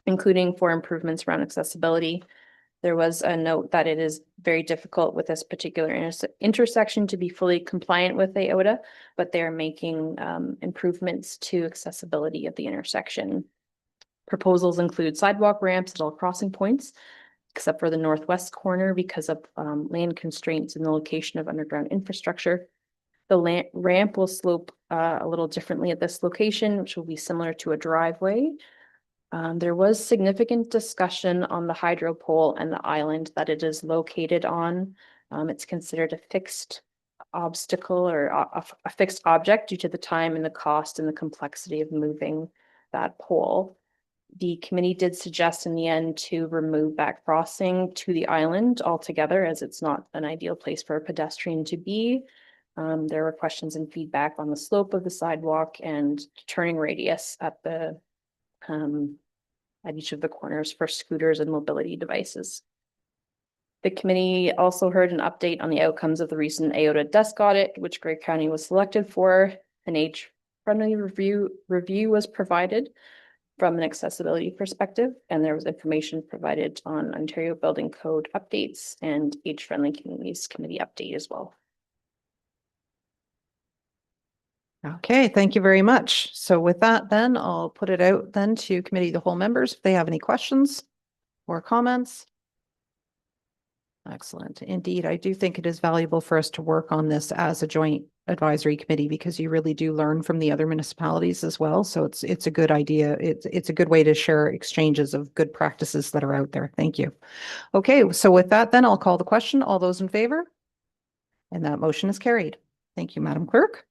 including for improvements around accessibility. There was a note that it is very difficult with this particular intersection to be fully compliant with AOTA, but they're making improvements to accessibility of the intersection. Proposals include sidewalk ramps at all crossing points, except for the northwest corner because of land constraints and the location of underground infrastructure. The ramp will slope a little differently at this location, which will be similar to a driveway. There was significant discussion on the hydro pole and the island that it is located on. It's considered a fixed obstacle or a fixed object due to the time and the cost and the complexity of moving that pole. The committee did suggest in the end to remove that crossing to the island altogether, as it's not an ideal place for a pedestrian to be. There were questions and feedback on the slope of the sidewalk and turning radius at the at each of the corners for scooters and mobility devices. The committee also heard an update on the outcomes of the recent AOTA desk audit, which Grey County was selected for. An age-friendly review was provided from an accessibility perspective, and there was information provided on Ontario Building Code updates and age-friendly communities committee update as well. Okay, thank you very much. So with that, then I'll put it out then to committee of the whole members if they have any questions or comments. Excellent. Indeed, I do think it is valuable for us to work on this as a joint advisory committee because you really do learn from the other municipalities as well. So it's a good idea. It's a good way to share exchanges of good practices that are out there. Thank you. Okay, so with that, then I'll call the question. All those in favor? And that motion is carried. Thank you, Madam Clerk.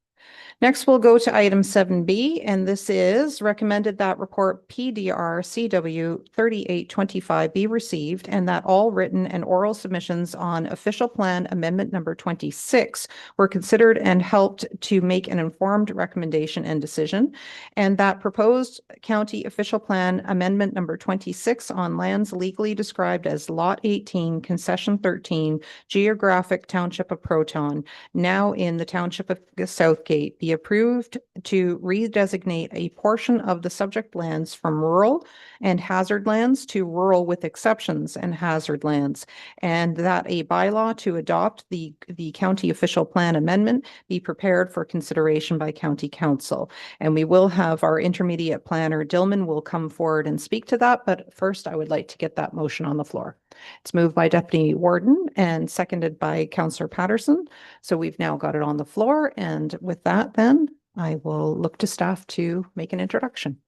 Next, we'll go to item 7B, and this is recommended that report PDR CW 3825 be received and that all written and oral submissions on official plan amendment number 26 were considered and helped to make an informed recommendation and decision, and that proposed county official plan amendment number 26 on lands legally described as Lot 18, Concession 13, Geographic Township of Proton, now in the Township of Southgate, be approved to redesignate a portion of the subject lands from rural and hazard lands to rural with exceptions and hazard lands, and that a bylaw to adopt the county official plan amendment be prepared for consideration by county council. And we will have our intermediate planner, Dillman, will come forward and speak to that. But first, I would like to get that motion on the floor. It's moved by Deputy Warden and seconded by Councillor Patterson. So we've now got it on the floor. And with that, then I will look to staff to make an introduction.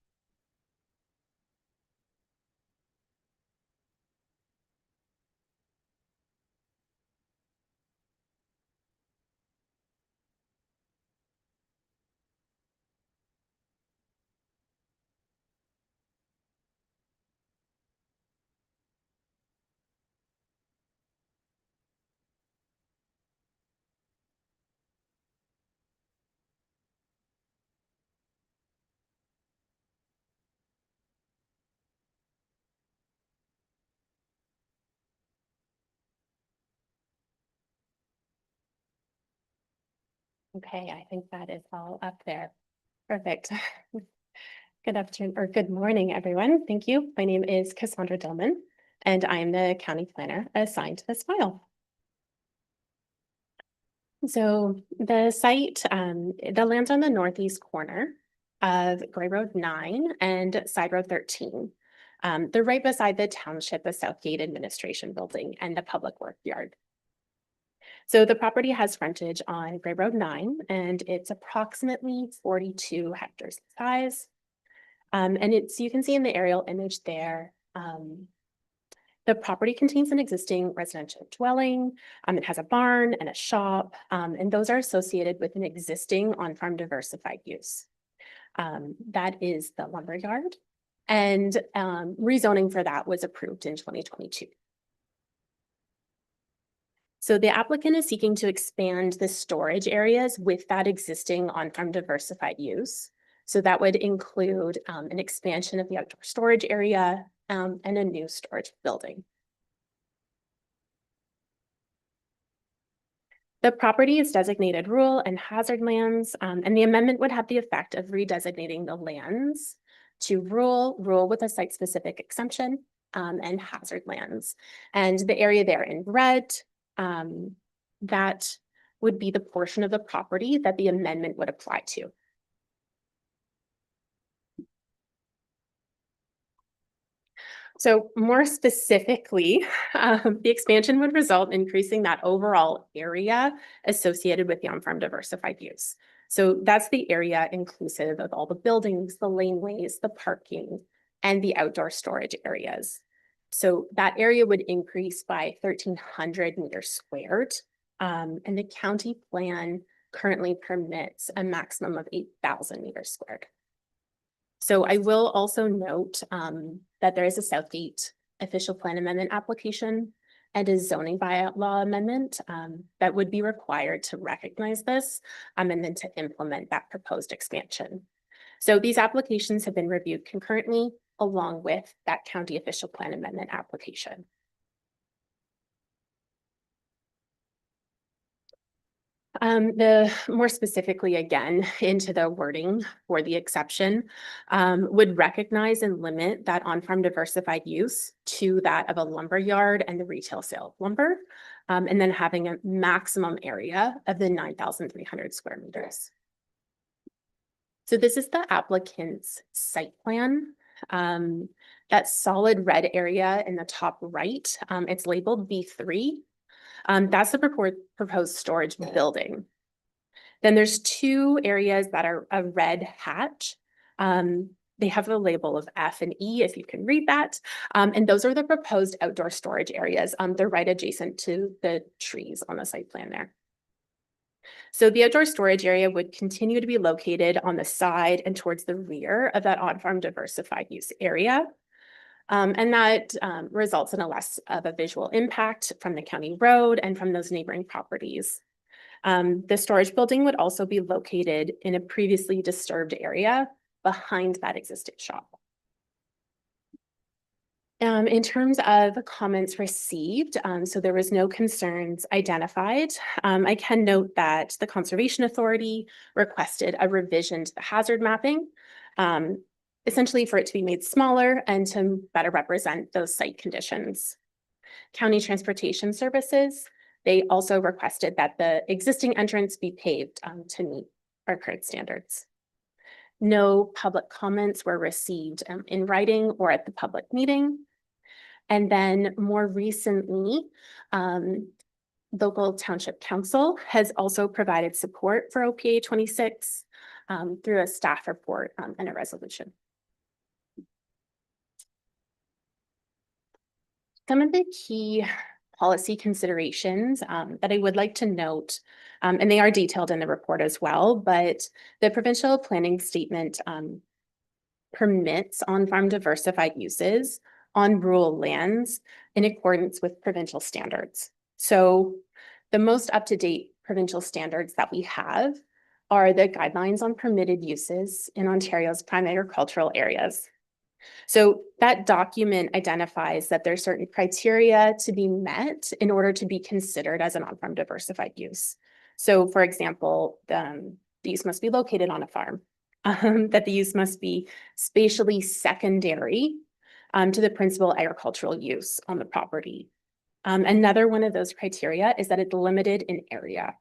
Okay, I think that is all up there. Perfect. Good afternoon or good morning, everyone. Thank you. My name is Cassandra Dillman, and I am the county planner assigned to this file. So the site, the land's on the northeast corner of Gray Road 9 and Side Road 13. They're right beside the township, the Southgate Administration Building and the Public Work Yard. So the property has frontage on Gray Road 9, and it's approximately 42 hectares in size. And you can see in the aerial image there, the property contains an existing residential dwelling. It has a barn and a shop, and those are associated with an existing on-farm diversified use. That is the lumber yard, and rezoning for that was approved in 2022. So the applicant is seeking to expand the storage areas with that existing on-farm diversified use. So that would include an expansion of the outdoor storage area and a new storage building. The property is designated rural and hazard lands, and the amendment would have the effect of redesignating the lands to rural with a site-specific exemption, and hazard lands. And the area there in red, that would be the portion of the property that the amendment would apply to. So more specifically, the expansion would result in increasing that overall area associated with the on-farm diversified use. So that's the area inclusive of all the buildings, the laneways, the parking, and the outdoor storage areas. So that area would increase by 1,300 meters squared, and the county plan currently permits a maximum of 8,000 meters squared. So I will also note that there is a Southgate official plan amendment application and a zoning bylaw amendment that would be required to recognize this and then to implement that proposed expansion. So these applications have been reviewed concurrently along with that county official plan amendment application. The more specifically, again, into the wording for the exception, would recognize and limit that on-farm diversified use to that of a lumber yard and the retail sale of lumber, and then having a maximum area of the 9,300 square meters. So this is the applicant's site plan. That solid red area in the top right, it's labeled B3. That's the proposed storage building. Then there's two areas that are a red hatch. They have a label of F and E, if you can read that. And those are the proposed outdoor storage areas. They're right adjacent to the trees on the site plan there. So the outdoor storage area would continue to be located on the side and towards the rear of that on-farm diversified use area. And that results in a less of a visual impact from the county road and from those neighboring properties. The storage building would also be located in a previously disturbed area behind that existing shop. In terms of comments received, so there was no concerns identified. I can note that the Conservation Authority requested a revision to the hazard mapping, essentially for it to be made smaller and to better represent those site conditions. County Transportation Services, they also requested that the existing entrance be paved to meet our current standards. No public comments were received in writing or at the public meeting. And then more recently, local township council has also provided support for OPA 26 through a staff report and a resolution. Some of the key policy considerations that I would like to note, and they are detailed in the report as well, but the provincial planning statement permits on-farm diversified uses on rural lands in accordance with provincial standards. So the most up-to-date provincial standards that we have are the guidelines on permitted uses in Ontario's prime agricultural areas. So that document identifies that there's certain criteria to be met in order to be considered as an on-farm diversified use. So for example, the use must be located on a farm, that the use must be spatially secondary to the principal agricultural use on the property. Another one of those criteria is that it's limited in area.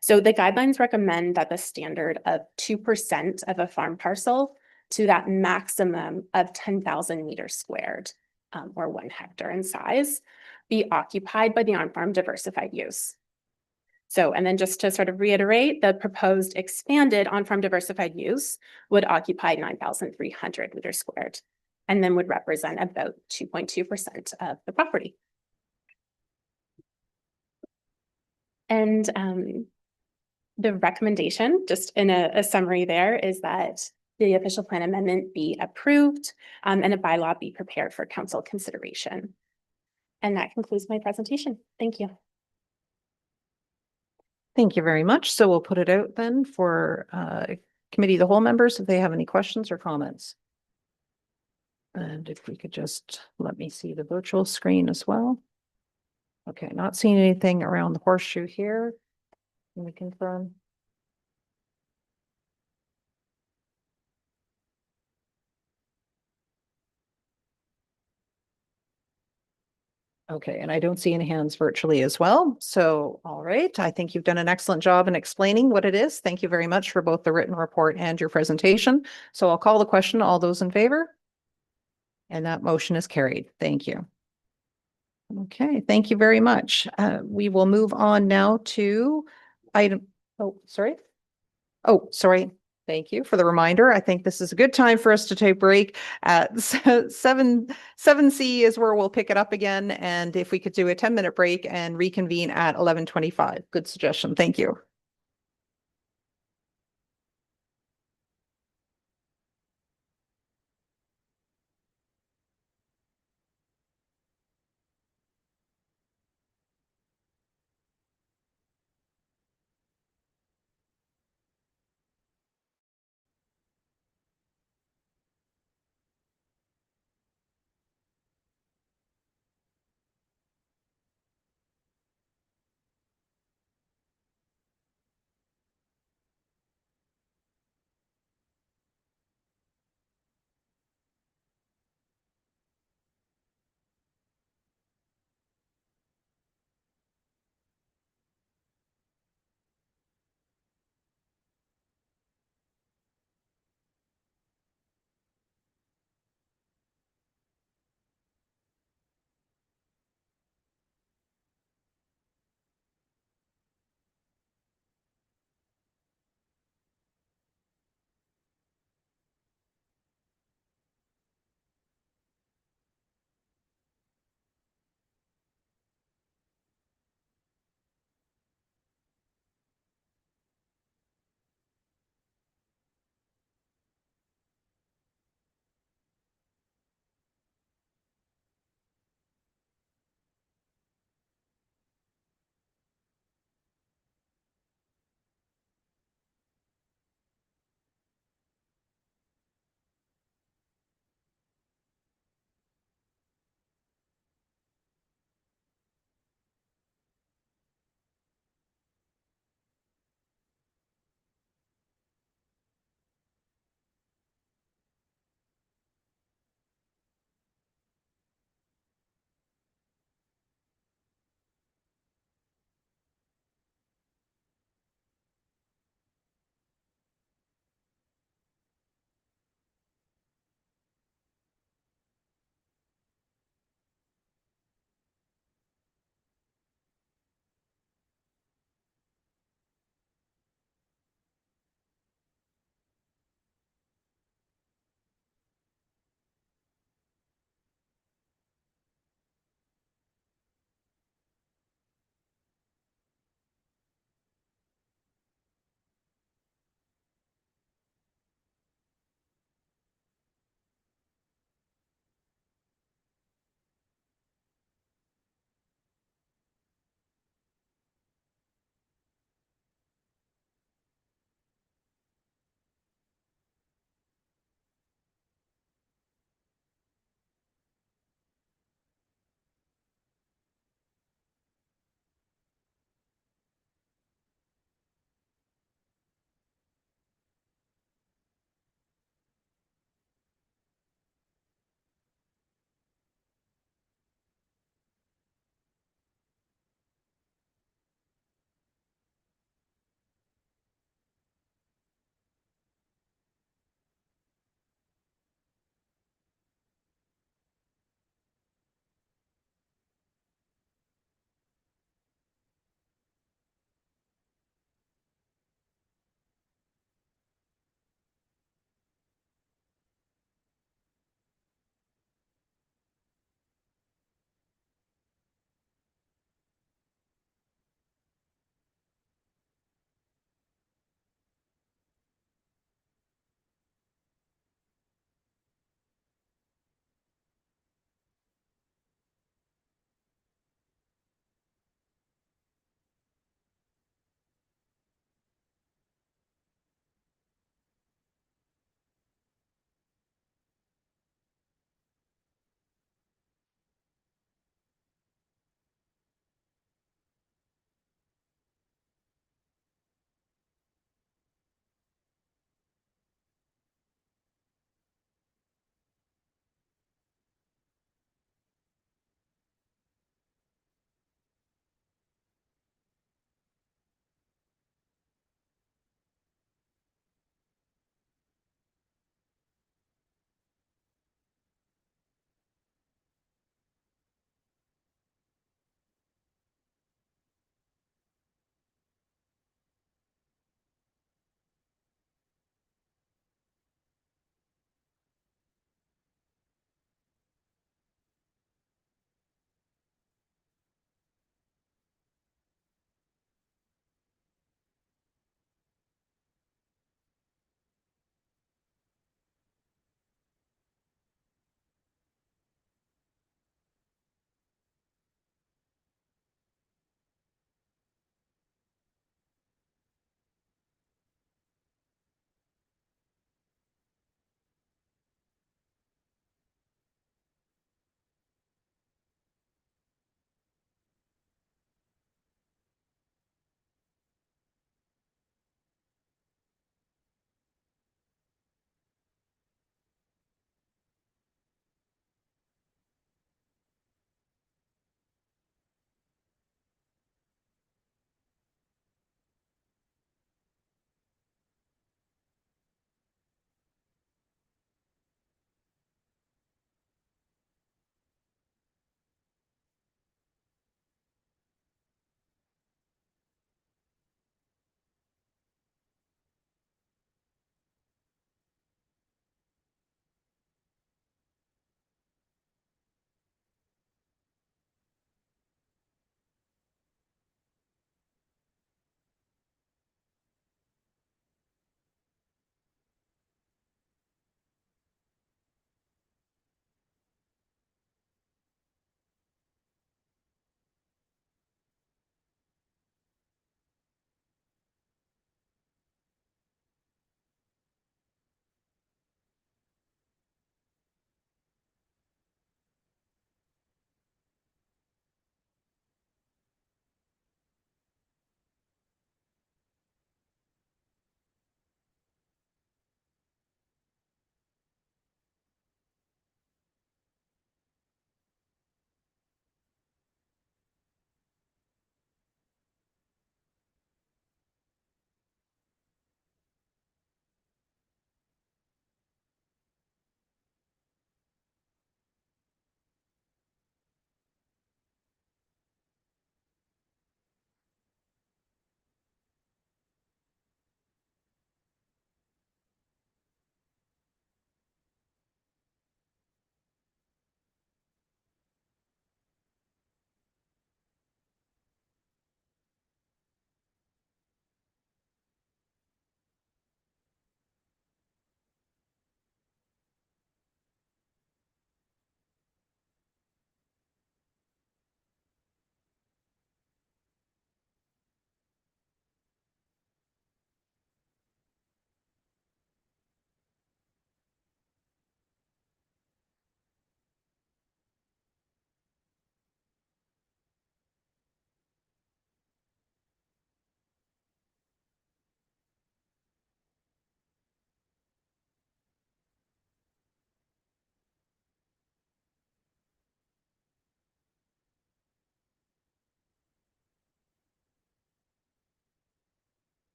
So the guidelines recommend that the standard of 2% of a farm parcel to that maximum of 10,000 meters squared, or 1 hectare in size, be occupied by the on-farm diversified use. So, and then just to sort of reiterate, the proposed expanded on-farm diversified use would occupy 9,300 meters squared, and then would represent about 2.2% of the property. And the recommendation, just in a summary there, is that the official plan amendment be approved and a bylaw be prepared for council consideration. And that concludes my presentation. Thank you. Thank you very much. So we'll put it out then for committee of the whole members if they have any questions or comments. And if we could just let me see the virtual screen as well. Okay, not seeing anything around the horseshoe here. Can we confirm? Okay, and I don't see any hands virtually as well. So, all right, I think you've done an excellent job in explaining what it is. Thank you very much for both the written report and your presentation. So I'll call the question. All those in favor? And that motion is carried. Thank you. Okay, thank you very much. We will move on now to item, sorry. Thank you for the reminder. I think this is a good time for us to take a break. At 7C is where we'll pick it up again. And if we could do a 10-minute break and reconvene at 11:25. Good suggestion. Thank you.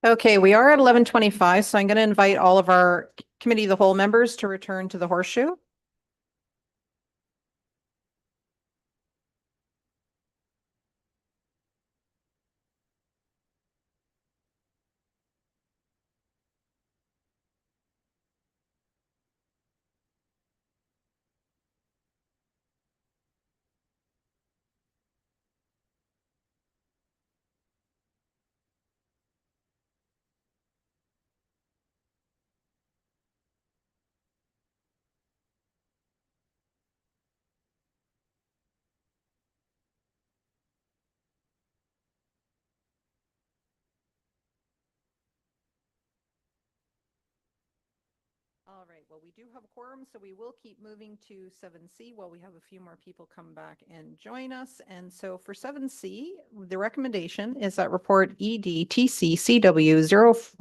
Okay, we are at 11:25, so I'm going to invite all of our committee of the whole members to return to the horseshoe. All right, well, we do have a quorum, so we will keep moving to 7C while we have a few more people come back and join us. And so for 7C, the recommendation is that report EDTC CW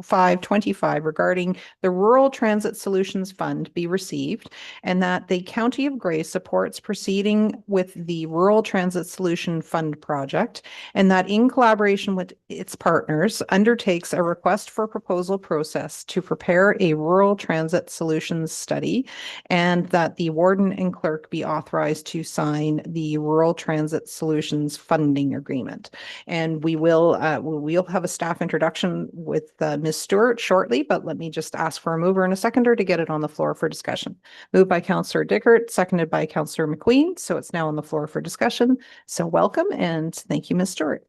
0525 regarding the Rural Transit Solutions Fund be received, and that the County of Gray supports proceeding with the Rural Transit Solution Fund project, and that in collaboration with its partners undertakes a request for proposal process to prepare a rural transit solutions study, and that the warden and clerk be authorized to sign the Rural Transit Solutions funding agreement. And we'll have a staff introduction with Ms. Stewart shortly, but let me just ask for a mover and a seconder to get it on the floor for discussion. Moved by Councillor Dickert, seconded by Councillor McQueen. So it's now on the floor for discussion. So welcome and thank you, Ms. Stewart.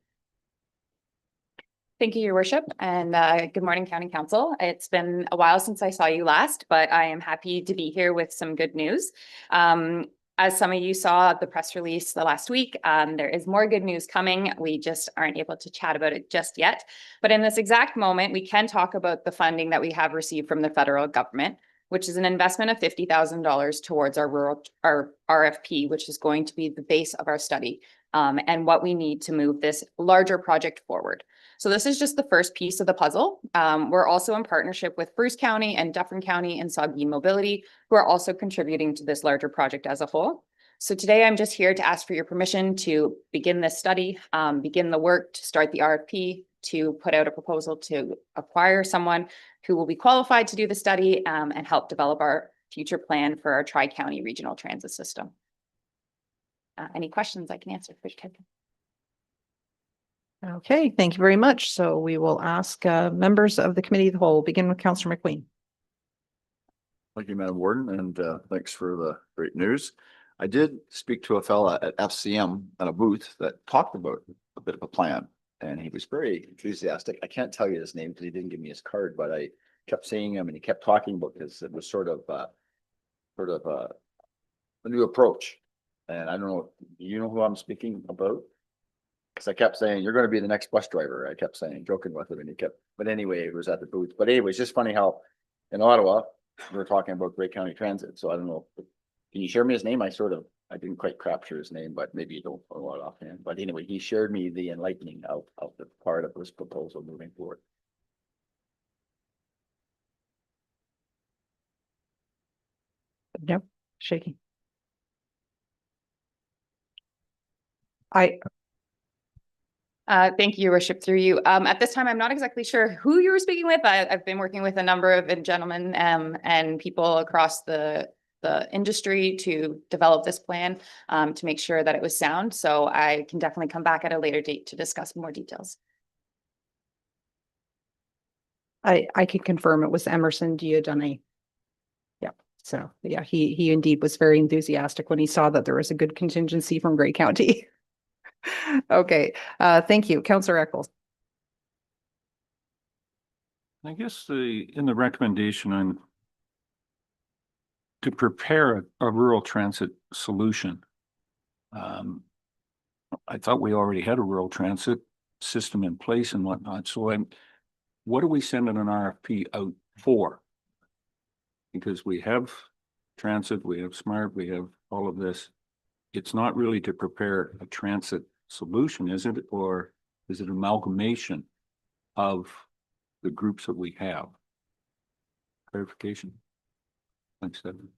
Thank you, Your Worship, and good morning, County Council. It's been a while since I saw you last, but I am happy to be here with some good news. As some of you saw the press release the last week, there is more good news coming. We just aren't able to chat about it just yet. But in this exact moment, we can talk about the funding that we have received from the federal government, which is an investment of $50,000 towards our RFP, which is going to be the base of our study, and what we need to move this larger project forward. So this is just the first piece of the puzzle. We're also in partnership with Bruce County and Dufferin County and Saugeen Mobility, who are also contributing to this larger project as a whole. So today I'm just here to ask for your permission to begin this study, begin the work to start the RFP, to put out a proposal to acquire someone who will be qualified to do the study, and help develop our future plan for our Tri-County regional transit system. Any questions I can answer for Ted? Okay, thank you very much. So we will ask members of the committee of the whole, begin with Councillor McQueen. Thank you, Madam Warden, and thanks for the great news. I did speak to a fella at FCM at a booth that talked about a bit of a plan, and he was very enthusiastic. I can't tell you his name because he didn't give me his card, but I kept seeing him and he kept talking about this. It was sort of a new approach. And I don't know, do you know who I'm speaking about? Because I kept saying, you're going to be the next bus driver. I kept saying, joking with him, and he kept, but anyway, it was at the booth. But anyway, it's just funny how in Ottawa, we were talking about Grey County Transit. So I don't know, can you share me his name? I didn't quite capture his name, but maybe you don't know it offhand. But anyway, he shared me the enlightening of the part of this proposal moving forward. Yep, shaking. Thank you, Your Worship, through you. At this time, I'm not exactly sure who you were speaking with. I've been working with a number of gentlemen and people across the industry to develop this plan to make sure that it was sound. So I can definitely come back at a later date to discuss more details. I can confirm it was Emerson Diodone. Yep. So yeah, he indeed was very enthusiastic when he saw that there was a good contingency from Grey County. Okay, thank you. Councillor Eccles. I guess in the recommendation on to prepare a rural transit solution. I thought we already had a rural transit system in place and whatnot. So what are we sending an RFP out for? Because we have transit, we have SMART, we have all of this. It's not really to prepare a transit solution, is it? Or is it amalgamation of the groups that we have? Clarification. Thanks, Stephanie.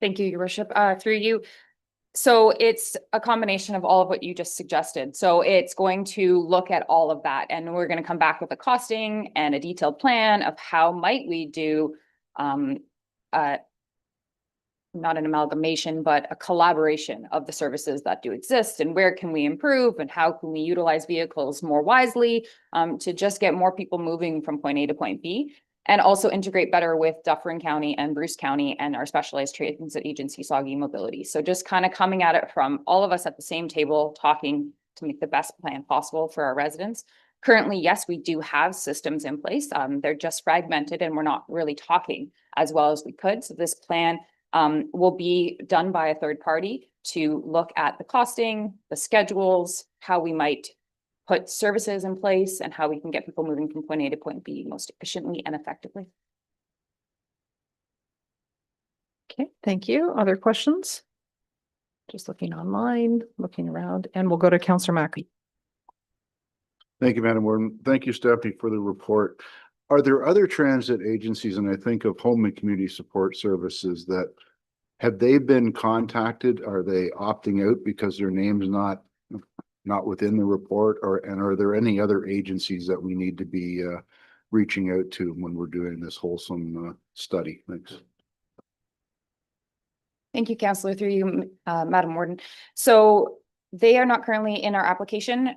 Thank you, Your Worship. Through you, So it's a combination of all of what you just suggested. So it's going to look at all of that, and we're going to come back with a costing and a detailed plan of how might we do not an amalgamation, but a collaboration of the services that do exist, and where can we improve and how can we utilize vehicles more wisely to just get more people moving from point A to point B, and also integrate better with Dufferin County and Bruce County and our specialized transit agency, Saugeen Mobility. So just kind of coming at it from all of us at the same table, talking to make the best plan possible for our residents. Currently, yes, we do have systems in place. They're just fragmented and we're not really talking as well as we could. So this plan will be done by a third party to look at the costing, the schedules, how we might put services in place, and how we can get people moving from point A to point B most efficiently and effectively. Okay, thank you. Other questions? Just looking online, looking around, and we'll go to Councillor Mackey. Thank you, Madam Warden. Thank you, Stephanie, for the report. Are there other transit agencies, and I think of Home and Community Support Services, that have they been contacted? Are they opting out because their name's not within the report, and are there any other agencies that we need to be reaching out to when we're doing this wholesome study? Thanks. Thank you, Councillor, through you, Madam Warden. So they are not currently in our application.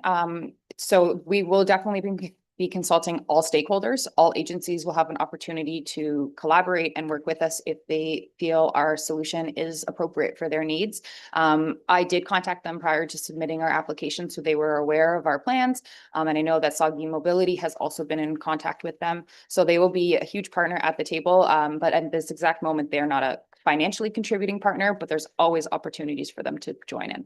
So we will definitely be consulting all stakeholders. All agencies will have an opportunity to collaborate and work with us if they feel our solution is appropriate for their needs. I did contact them prior to submitting our application, so they were aware of our plans. And I know that Saugeen Mobility has also been in contact with them. So they will be a huge partner at the table. But at this exact moment, they're not a financially contributing partner, but there's always opportunities for them to join in.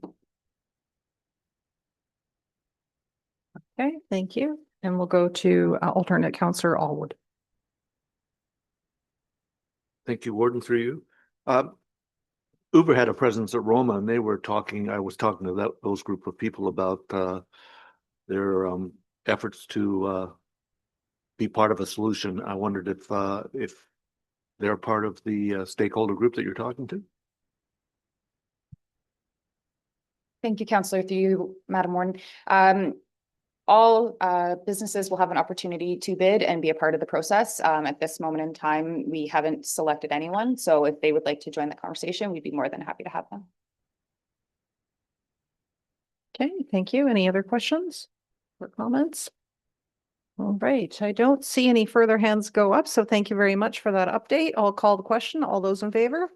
Okay, thank you. And we'll go to alternate Councillor Allwood. Thank you, Warden, through you. Uber had a presence at Roma, and they were talking, I was talking to those group of people about their efforts to be part of a solution. I wondered if they're part of the stakeholder group that you're talking to. Thank you, Councillor, through you, Madam Warden. All businesses will have an opportunity to bid and be a part of the process. At this moment in time, we haven't selected anyone. So if they would like to join the conversation, we'd be more than happy to have them. Okay, thank you. Any other questions or comments? All right, I don't see any further hands go up, so thank you very much for that update. I'll call the question. All those in favor?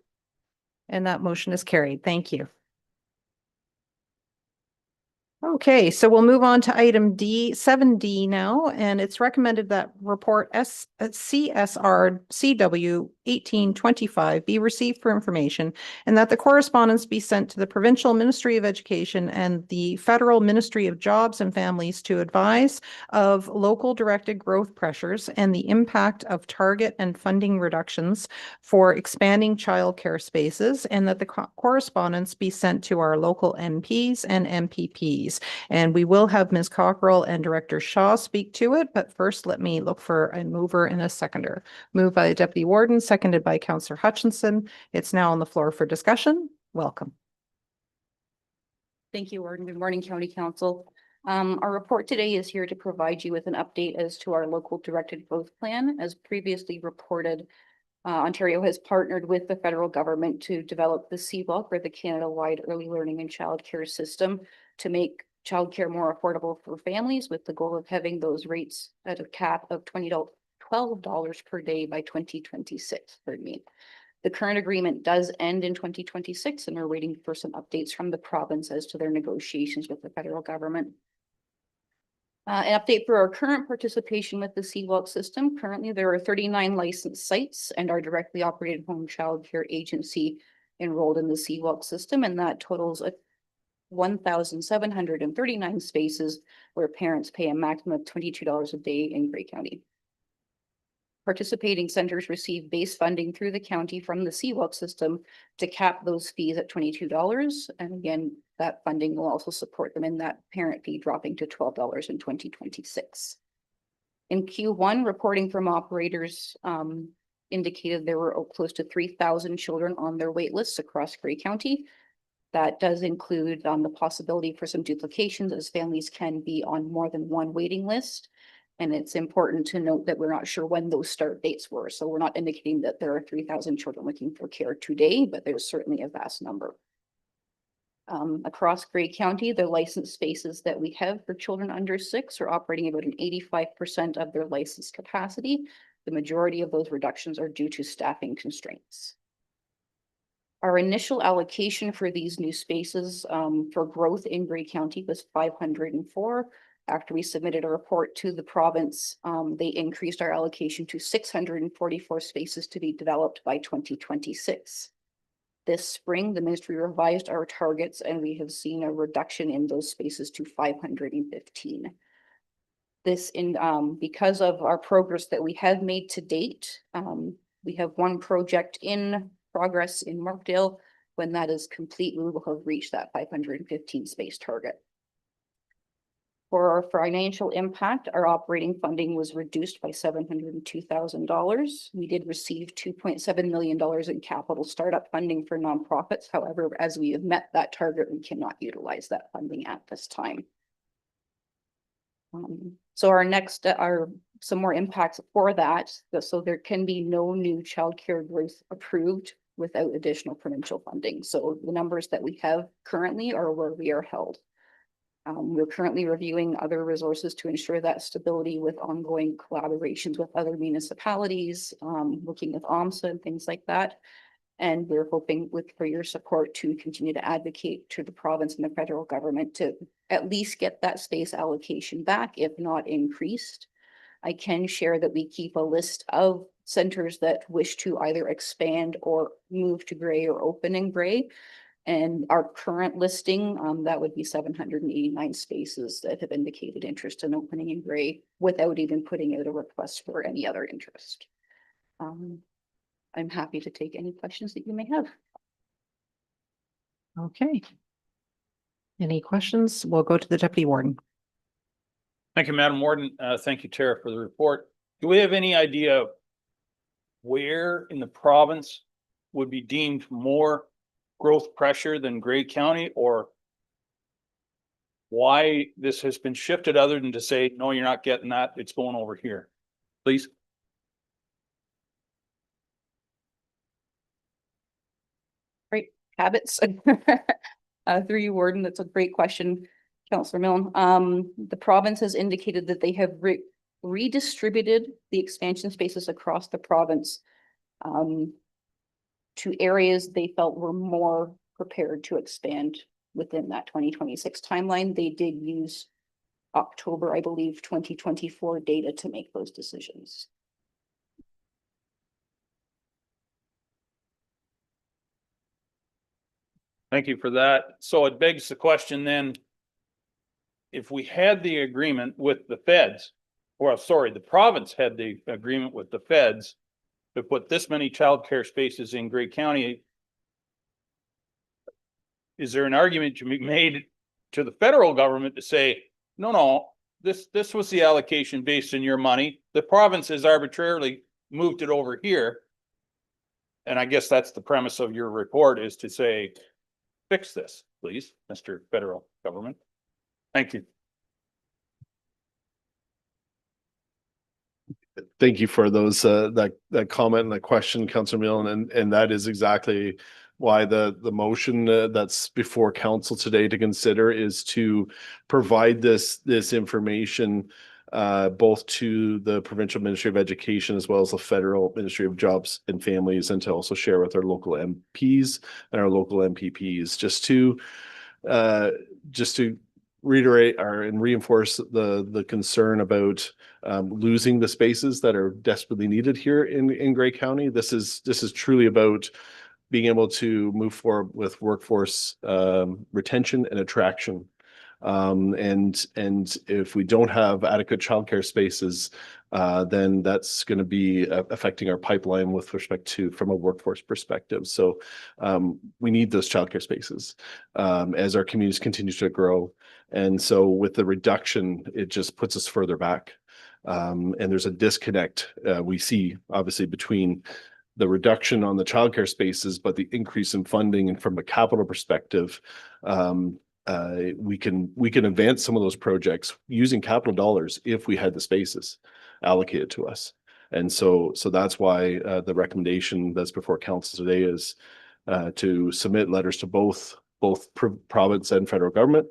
And that motion is carried. Thank you. Okay, so we'll move on to item 7D now, and it's recommended that report CSR CW 1825 be received for information, and that the correspondence be sent to the Provincial Ministry of Education and the Federal Ministry of Jobs and Families to advise of local directed growth pressures and the impact of target and funding reductions for expanding childcare spaces, and that the correspondence be sent to our local MPs and MPPs. And we will have Ms. Cockrell and Director Shaw speak to it, but first let me look for a mover and a seconder. Moved by the Deputy Warden, seconded by Councillor Hutchinson. It's now on the floor for discussion. Welcome. Thank you, Warden. Good morning, County Council. Our report today is here to provide you with an update as to our local directed growth plan. As previously reported, Ontario has partnered with the federal government to develop the CWALC, or the Canada-wide Early Learning and Childcare System, to make childcare more affordable for families, with the goal of having those rates at a cap of $12 per day by 2026. The current agreement does end in 2026, and we're waiting for some updates from the province as to their negotiations with the federal government. An update for our current participation with the CWALC system. Currently, there are 39 licensed sites, and our directly operated home child care agency enrolled in the CWALC system, and that totals 1,739 spaces where parents pay a maximum of $22 a day in Grey County. Participating centers receive base funding through the county from the CWALC system to cap those fees at $22. And again, that funding will also support them in that parent fee dropping to $12 in 2026. In Q1, reporting from operators indicated there were close to 3,000 children on their wait lists across Grey County. That does include the possibility for some duplications as families can be on more than one waiting list. And it's important to note that we're not sure when those start dates were. So we're not indicating that there are 3,000 children looking for care today, but there's certainly a vast number. Across Grey County, the licensed spaces that we have for children under 6 are operating about an 85% of their licensed capacity. The majority of those reductions are due to staffing constraints. Our initial allocation for these new spaces for growth in Grey County was 504. After we submitted a report to the province, they increased our allocation to 644 spaces to be developed by 2026. This spring, the ministry revised our targets and we have seen a reduction in those spaces to 515. This because of our progress that we have made to date. We have one project in progress in Markdale. When that is complete, we will have reached that 515 space target. For our financial impact, our operating funding was reduced by $702,000. We did receive $2.7 million in capital startup funding for nonprofits. However, as we have met that target, we cannot utilize that funding at this time. So our next are some more impacts for that. So there can be no new childcare growth approved without additional provincial funding. So the numbers that we have currently are where we are held. We're currently reviewing other resources to ensure that stability with ongoing collaborations with other municipalities, looking at OMSA and things like that. And we're hoping for your support to continue to advocate to the province and the federal government to at least get that space allocation back, if not increased. I can share that we keep a list of centers that wish to either expand or move to Grey or open in Grey. And our current listing, that would be 789 spaces that have indicated interest in opening in Grey without even putting out a request for any other interest. I'm happy to take any questions that you may have. Okay. Any questions? We'll go to the Deputy Warden. Thank you, Madam Warden. Thank you, Tara, for the report. Do we have any idea where in the province would be deemed more growth pressure than Grey County, or why this has been shifted other than to say, no, you're not getting that, it's going over here? Please. Great habits. Through you, Warden, that's a great question, Councillor Milne. The province has indicated that they have redistributed the expansion spaces across the province to areas they felt were more prepared to expand within that 2026 timeline. They did use October, I believe, 2024 data to make those decisions. Thank you for that. So it begs the question then, if we had the agreement with the feds, or sorry, the province had the agreement with the feds to put this many childcare spaces in Grey County, is there an argument to be made to the federal government to say, no, this was the allocation based on your money. The province has arbitrarily moved it over here. And I guess that's the premise of your report, is to say, fix this, please, Mr. Federal Government. Thank you. Thank you for those that comment and that question, Councillor Milne, and that is exactly why the motion that's before council today to consider is to provide this information both to the Provincial Ministry of Education as well as the Federal Ministry of Jobs and Families, and to also share with our local MPs and our local MPPs, just to reiterate and reinforce the concern about losing the spaces that are desperately needed here in Grey County. This is truly about being able to move forward with workforce retention and attraction. And if we don't have adequate childcare spaces, then that's going to be affecting our pipeline with respect to from a workforce perspective. So we need those childcare spaces as our communities continue to grow. And so with the reduction, it just puts us further back. And there's a disconnect we see obviously between the reduction on the childcare spaces, but the increase in funding and from a capital perspective, we can advance some of those projects using capital dollars if we had the spaces allocated to us. And so that's why the recommendation that's before council today is to submit letters to both province and federal government,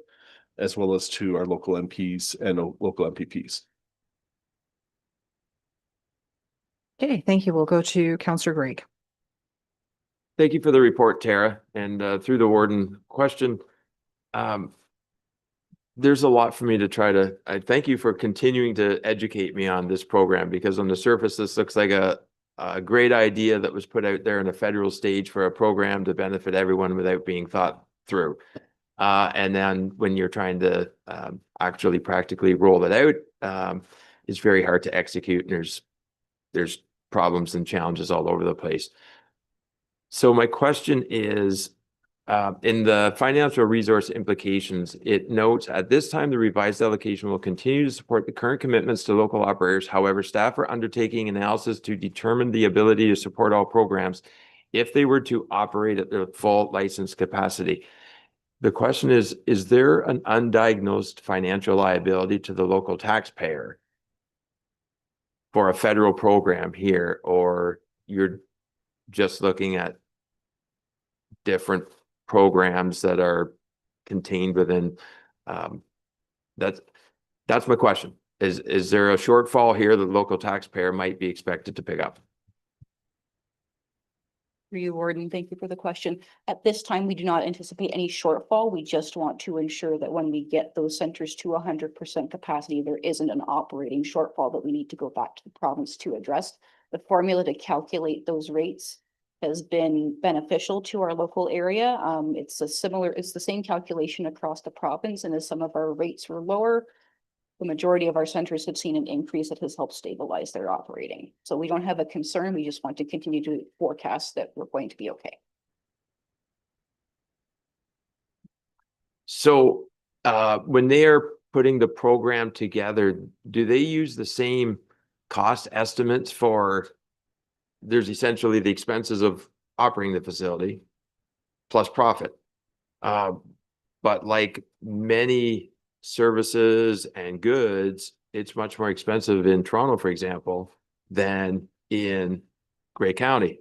as well as to our local MPs and local MPPs. Okay, thank you. We'll go to Councillor Greg. Thank you for the report, Tara. And through the warden question, there's a lot for me to try to, I thank you for continuing to educate me on this program, because on the surface, this looks like a great idea that was put out there in a federal stage for a program to benefit everyone without being thought through. And then when you're trying to actually practically roll it out, it's very hard to execute, and there's problems and challenges all over the place. So my question is, in the financial resource implications, it notes at this time, the revised allocation will continue to support the current commitments to local operators. However, staff are undertaking analysis to determine the ability to support all programs if they were to operate at their full license capacity. The question is there an undiagnosed financial liability to the local taxpayer for a federal program here, or you're just looking at different programs that are contained within that's my question. Is there a shortfall here that the local taxpayer might be expected to pick up? For you, Warden, thank you for the question. At this time, we do not anticipate any shortfall. We just want to ensure that when we get those centers to 100% capacity, there isn't an operating shortfall that we need to go back to the province to address. The formula to calculate those rates has been beneficial to our local area. It's the same calculation across the province, and as some of our rates were lower, the majority of our centers have seen an increase that has helped stabilize their operating. So we don't have a concern. We just want to continue to forecast that we're going to be okay. So when they are putting the program together, do they use the same cost estimates for, there's essentially the expenses of operating the facility plus profit. But like many services and goods, it's much more expensive in Toronto, for example, than in Grey County,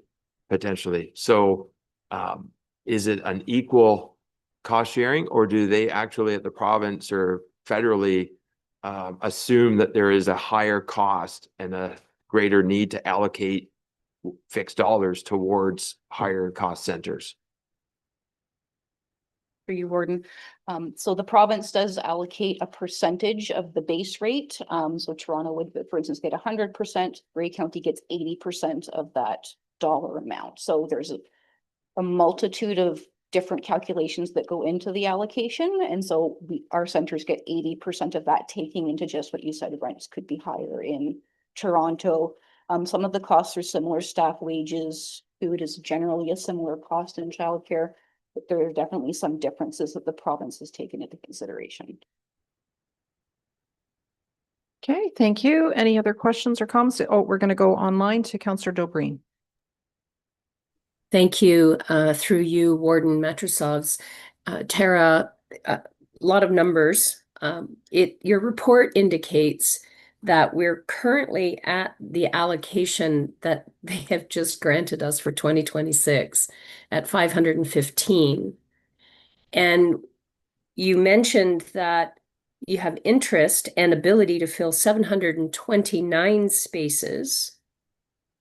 potentially. So is it an equal cost sharing, or do they actually at the province or federally assume that there is a higher cost and a greater need to allocate fixed dollars towards higher cost centers? For you, Warden. So the province does allocate a percentage of the base rate. So Toronto would, for instance, get 100%, Grey County gets 80% of that dollar amount. So there's a multitude of different calculations that go into the allocation. And so our centers get 80% of that, taking into just what you said, rents could be higher in Toronto. Some of the costs are similar: staff wages, food is generally a similar cost in childcare. But there are definitely some differences that the province has taken into consideration. Okay, thank you. Any other questions or comments? Oh, we're going to go online to Councillor Dobreen. Thank you. Through you, Warden Matrosovs. Tara, a lot of numbers. Your report indicates that we're currently at the allocation that they have just granted us for 2026 at 515. And you mentioned that you have interest and ability to fill 729 spaces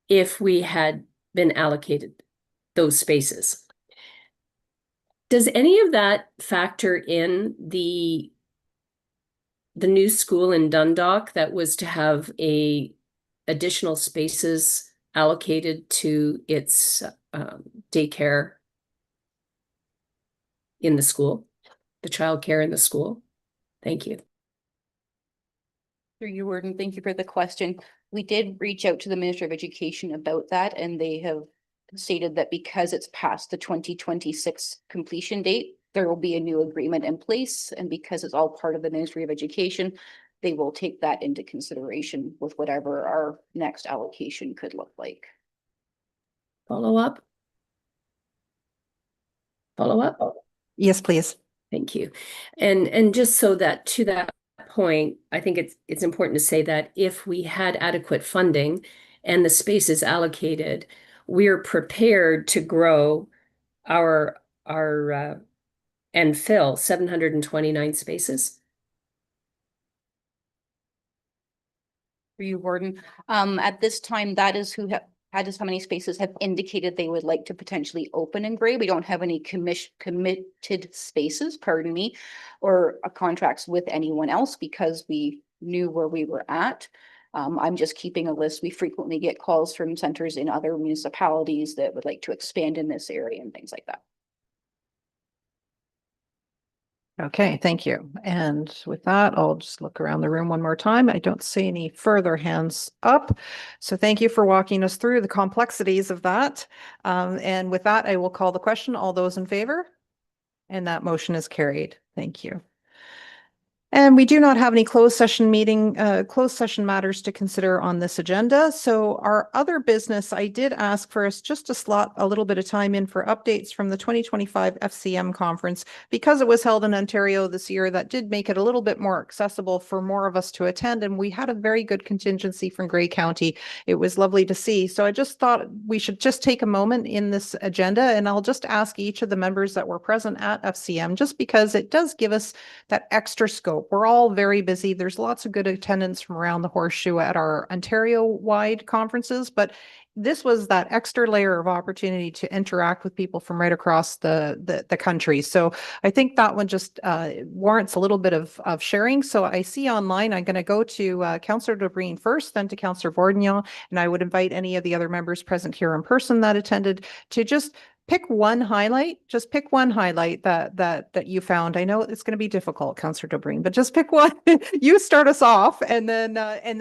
if we had been allocated those spaces. Does any of that factor in the new school in Dundalk that was to have additional spaces allocated to its daycare in the school, the childcare in the school? Thank you. Through you, Warden, thank you for the question. We did reach out to the Ministry of Education about that, and they have stated that because it's past the 2026 completion date, there will be a new agreement in place. And because it's all part of the Ministry of Education, they will take that into consideration with whatever our next allocation could look like. follow up? Follow up? Yes, please. Thank you. And just so that to that point, I think it's important to say that if we had adequate funding and the space is allocated, we're prepared to grow our and fill 729 spaces. For you, Warden. At this time, that is that is how many spaces have indicated they would like to potentially open in Gray. We don't have any committed spaces, pardon me, or contracts with anyone else because we knew where we were at. I'm just keeping a list. We frequently get calls from centers in other municipalities that would like to expand in this area and things like that. Okay, thank you. And with that, I'll just look around the room one more time. I don't see any further hands up. So thank you for walking us through the complexities of that. And with that, I will call the question. All those in favor? And that motion is carried. Thank you. And we do not have any closed session matters to consider on this agenda. So our other business, I did ask for us just to slot a little bit of time in for updates from the 2025 FCM conference. Because it was held in Ontario this year, that did make it a little bit more accessible for more of us to attend. And we had a very good contingency from Grey County. It was lovely to see. So I just thought we should just take a moment in this agenda, and I'll just ask each of the members that were present at FCM, just because it does give us that extra scope. We're all very busy. There's lots of good attendance from around the horseshoe at our Ontario-wide conferences, but this was that extra layer of opportunity to interact with people from right across the country. So I think that one just warrants a little bit of sharing. So I see online, I'm going to go to Councillor Dobreen first, then to Councillor Bourdignon, and I would invite any of the other members present here in person that attended to just pick one highlight, just pick one highlight that you found. I know it's going to be difficult, Councillor Dobreen, but just pick one. You start us off, and then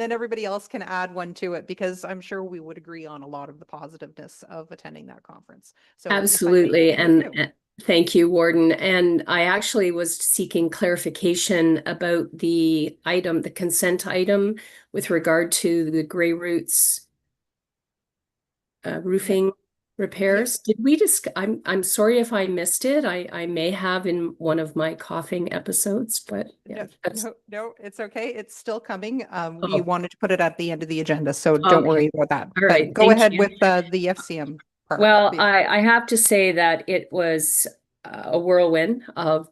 everybody else can add one to it, because I'm sure we would agree on a lot of the positiveness of attending that conference. So absolutely. And thank you, Warden. And I actually was seeking clarification about the item, the consent item with regard to the Grey Roots roofing repairs. Did we just, I'm sorry if I missed it. I may have in one of my coughing episodes, but yeah. No, it's okay. It's still coming. We wanted to put it at the end of the agenda, so don't worry about that. All right, go ahead with the FCM part. Well, I have to say that it was a whirlwind of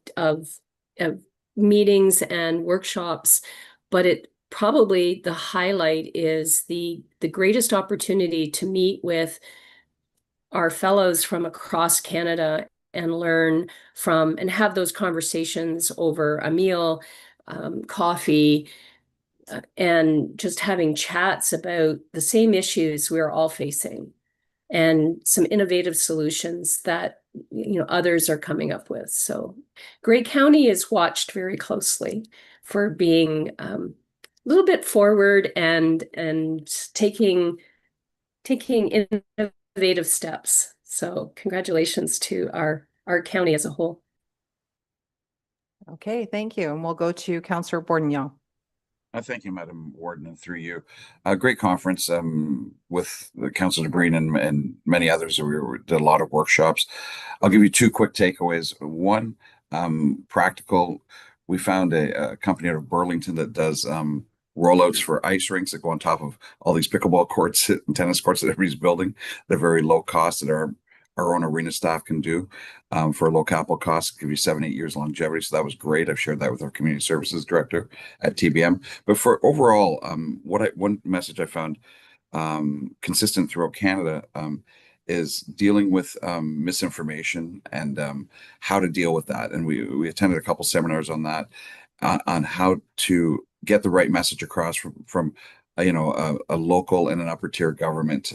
meetings and workshops, but it probably the highlight is the greatest opportunity to meet with our fellows from across Canada and learn from and have those conversations over a meal, coffee, and just having chats about the same issues we're all facing and some innovative solutions that others are coming up with. So Grey County is watched very closely for being a little bit forward and taking innovative steps. So congratulations to our county as a whole. Okay, thank you. And we'll go to Councillor Bourdignon. Thank you, Madam Warden, and through you. A great conference with Councillor Dobreen and many others. We did a lot of workshops. I'll give you two quick takeaways. One, practical. We found a company out of Burlington that does rollouts for ice rinks that go on top of all these pickleball courts and tennis courts that everybody's building. They're very low cost that our own arena staff can do for a low capital cost, give you 7-8 years longevity. So that was great. I've shared that with our community services director at TBM. But for overall, one message I found consistent throughout Canada is dealing with misinformation and how to deal with that. And we attended a couple seminars on that, on how to get the right message across from a local and an upper tier government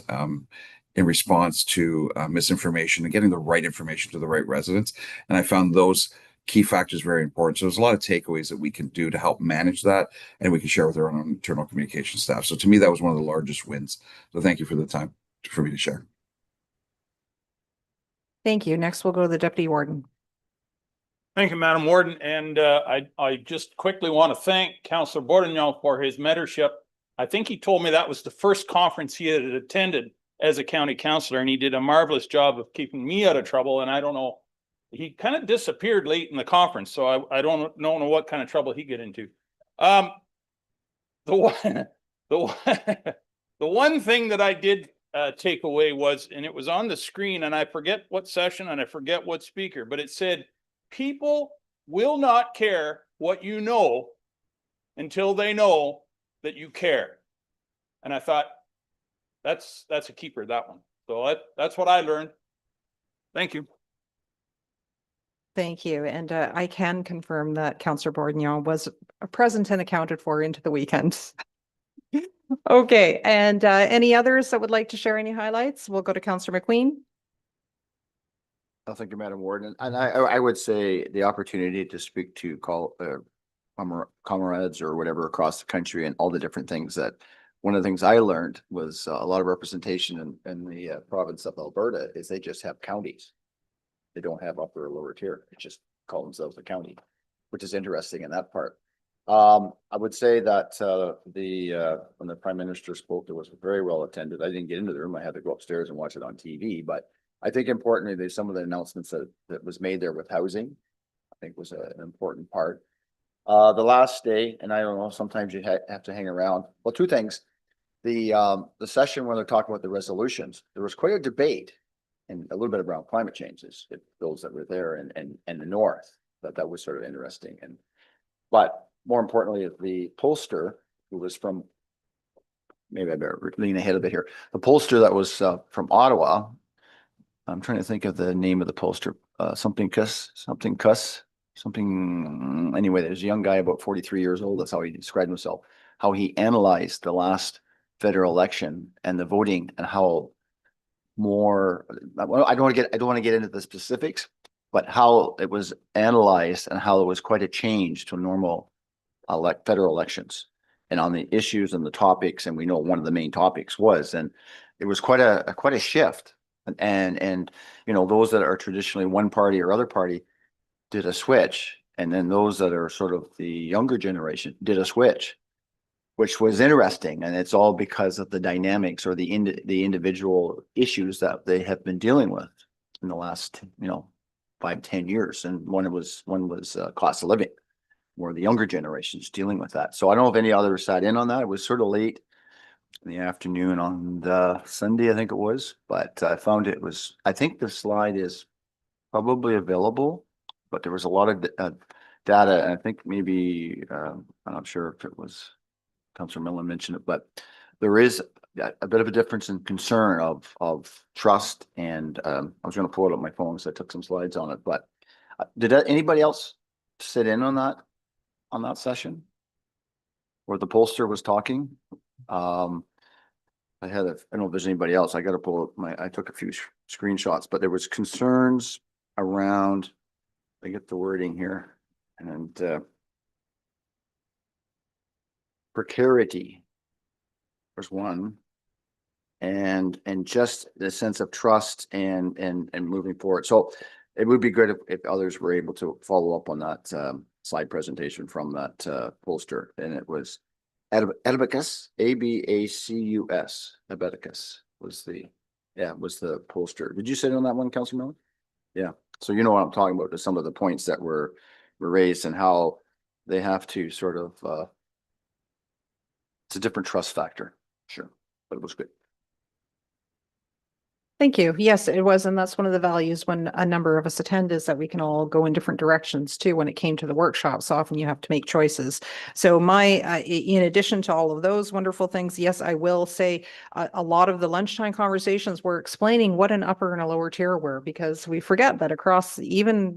in response to misinformation and getting the right information to the right residents. And I found those key factors very important. So there's a lot of takeaways that we can do to help manage that, and we can share with our own internal communication staff. So to me, that was one of the largest wins. So thank you for the time for me to share. Thank you. Next, we'll go to the Deputy Warden. Thank you, Madam Warden. And I just quickly want to thank Councillor Bourdignon for his mentorship. I think he told me that was the first conference he had attended as a county councillor, and he did a marvelous job of keeping me out of trouble. And I don't know, he kind of disappeared late in the conference, so I don't know what kind of trouble he get into. The one, the one thing that I did take away was, and it was on the screen, and I forget what session and I forget what speaker, but it said, people will not care what you know until they know that you care. And I thought, that's a keeper, that one. So that's what I learned. Thank you. Thank you. And I can confirm that Councillor Bourdignon was present and accounted for into the weekend. Okay, and any others that would like to share any highlights? We'll go to Councillor McQueen. Thank you, Madam Warden. And I would say the opportunity to speak to comrades or whatever across the country and all the different things that, one of the things I learned was a lot of representation in the province of Alberta is they just have counties. They don't have upper or lower tier. They just call themselves a county, which is interesting in that part. I would say that when the Prime Minister spoke, it was very well attended. I didn't get into the room. I had to go upstairs and watch it on TV. But I think importantly, there's some of the announcements that was made there with housing, I think was an important part. The last day, and I don't know, sometimes you have to hang around. Well, two things. The session where they're talking about the resolutions, there was quite a debate and a little bit around climate changes, those that were there and the north, that was sort of interesting. But more importantly, the pollster who was from, maybe I better lean ahead a bit here. The pollster that was from Ottawa, I'm trying to think of the name of the pollster, anyway, there's a young guy about 43 years old. That's how he described himself, how he analyzed the last federal election and the voting and how more, I don't want to get into the specifics, but how it was analyzed and how it was quite a change to normal federal elections and on the issues and the topics. And we know one of the main topics was, and it was quite a shift. And you know, those that are traditionally one party or other party did a switch. And then those that are sort of the younger generation did a switch, which was interesting. And it's all because of the dynamics or the individual issues that they have been dealing with in the last, 5-10 years. And one was cost of living, where the younger generation's dealing with that. So I don't know if any others sat in on that. It was sort of late in the afternoon on the Sunday, I think it was, but I found I think the slide is probably available, but there was a lot of data. And I think maybe, I'm not sure if it was Councillor Millen mentioned it, but there is a bit of a difference in concern of trust. And I was going to pull it up my phone, so I took some slides on it. But did anybody else sit in on that session where the pollster was talking? I don't know if there's anybody else. I got to pull up I took a few screenshots, but there was concerns around, I get the wording here, and precarity was one, and just the sense of trust and moving forward. So it would be good if others were able to follow up on that slide presentation from that pollster. And it was Abacus, Abacus, Abacus was the pollster. Did you sit on that one, Councillor Miller? Yeah. So you know what I'm talking about, some of the points that were raised and how they have to sort of it's a different trust factor. Sure. But it was good. Thank you. Yes, it was. And that's one of the values when a number of us attend, is that we can all go in different directions too. When it came to the workshops, often you have to make choices. So in addition to all of those wonderful things, yes, I will say a lot of the lunchtime conversations were explaining what an upper and a lower tier were, because we forget that across even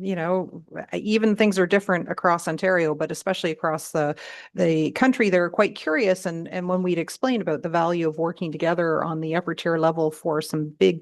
things are different across Ontario, but especially across the country, they're quite curious. And when we'd explain about the value of working together on the upper tier level for some big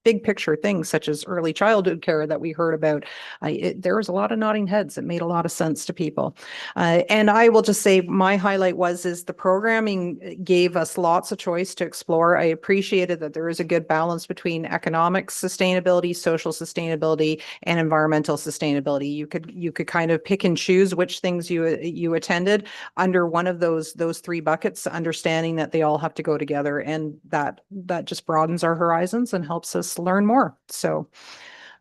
big picture things such as early childhood care that we heard about. There was a lot of nodding heads. It made a lot of sense to people. And I will just say my highlight is the programming gave us lots of choice to explore. I appreciated that there is a good balance between economic sustainability, social sustainability, and environmental sustainability. You could kind of pick and choose which things you attended under one of those three buckets, understanding that they all have to go together, and that just broadens our horizons and helps us learn more. So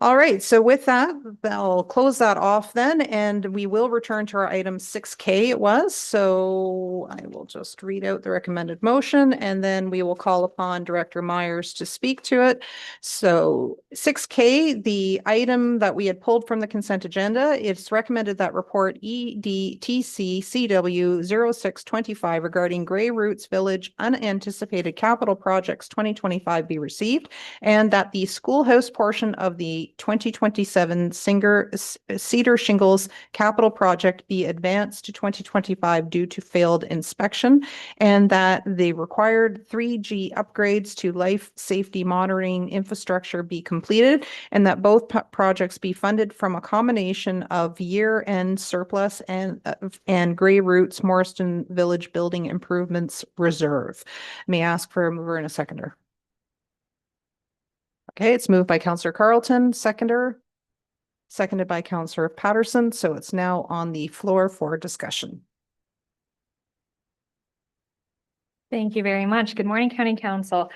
all right, so with that, I'll close that off then, and we will return to our item 6K it was. So I will just read out the recommended motion, and then we will call upon Director Myers to speak to it. So 6K, the item that we had pulled from the consent agenda, it's recommended that report EDTC CW 0625 regarding Grey Roots Village unanticipated capital projects 2025 be received, and that the schoolhouse portion of the 2027 Cedar Shingles capital project be advanced to 2025 due to failed inspection, and that the required 3G upgrades to life safety monitoring infrastructure be completed, and that both projects be funded from a combination of year-end surplus and Grey Roots Morriston Village Building Improvements Reserve. May I ask for a mover and a seconder? Okay, it's moved by Councillor Carlton, seconded by Councillor Patterson. So it's now on the floor for discussion. Thank you very much. Good morning, County Council.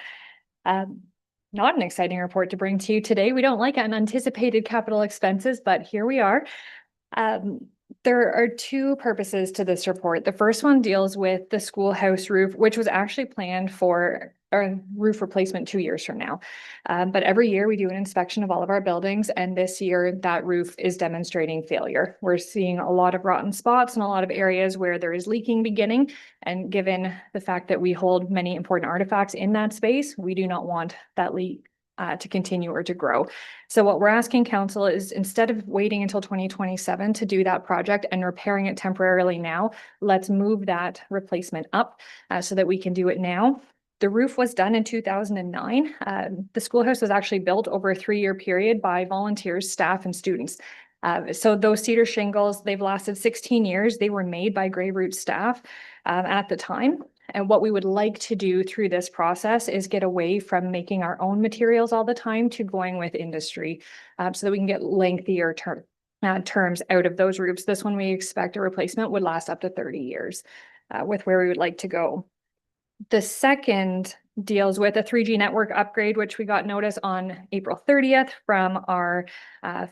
Not an exciting report to bring to you today. We don't like unanticipated capital expenses, but here we are. There are two purposes to this report. The first one deals with the schoolhouse roof, which was actually planned for a roof replacement 2 years from now. But every year we do an inspection of all of our buildings, and this year that roof is demonstrating failure. We're seeing a lot of rotten spots and a lot of areas where there is leaking beginning. And given the fact that we hold many important artifacts in that space, we do not want that leak to continue or to grow. So what we're asking council is, instead of waiting until 2027 to do that project and repairing it temporarily now, let's move that replacement up so that we can do it now. The roof was done in 2009. The schoolhouse was actually built over a 3-year period by volunteers, staff, and students. So those cedar shingles, they've lasted 16 years. They were made by Grey Roots staff at the time. And what we would like to do through this process is get away from making our own materials all the time to going with industry, so that we can get lengthier terms out of those roofs. This one, we expect a replacement would last up to 30 years with where we would like to go. The second deals with a 3G network upgrade, which we got notice on April 30th from our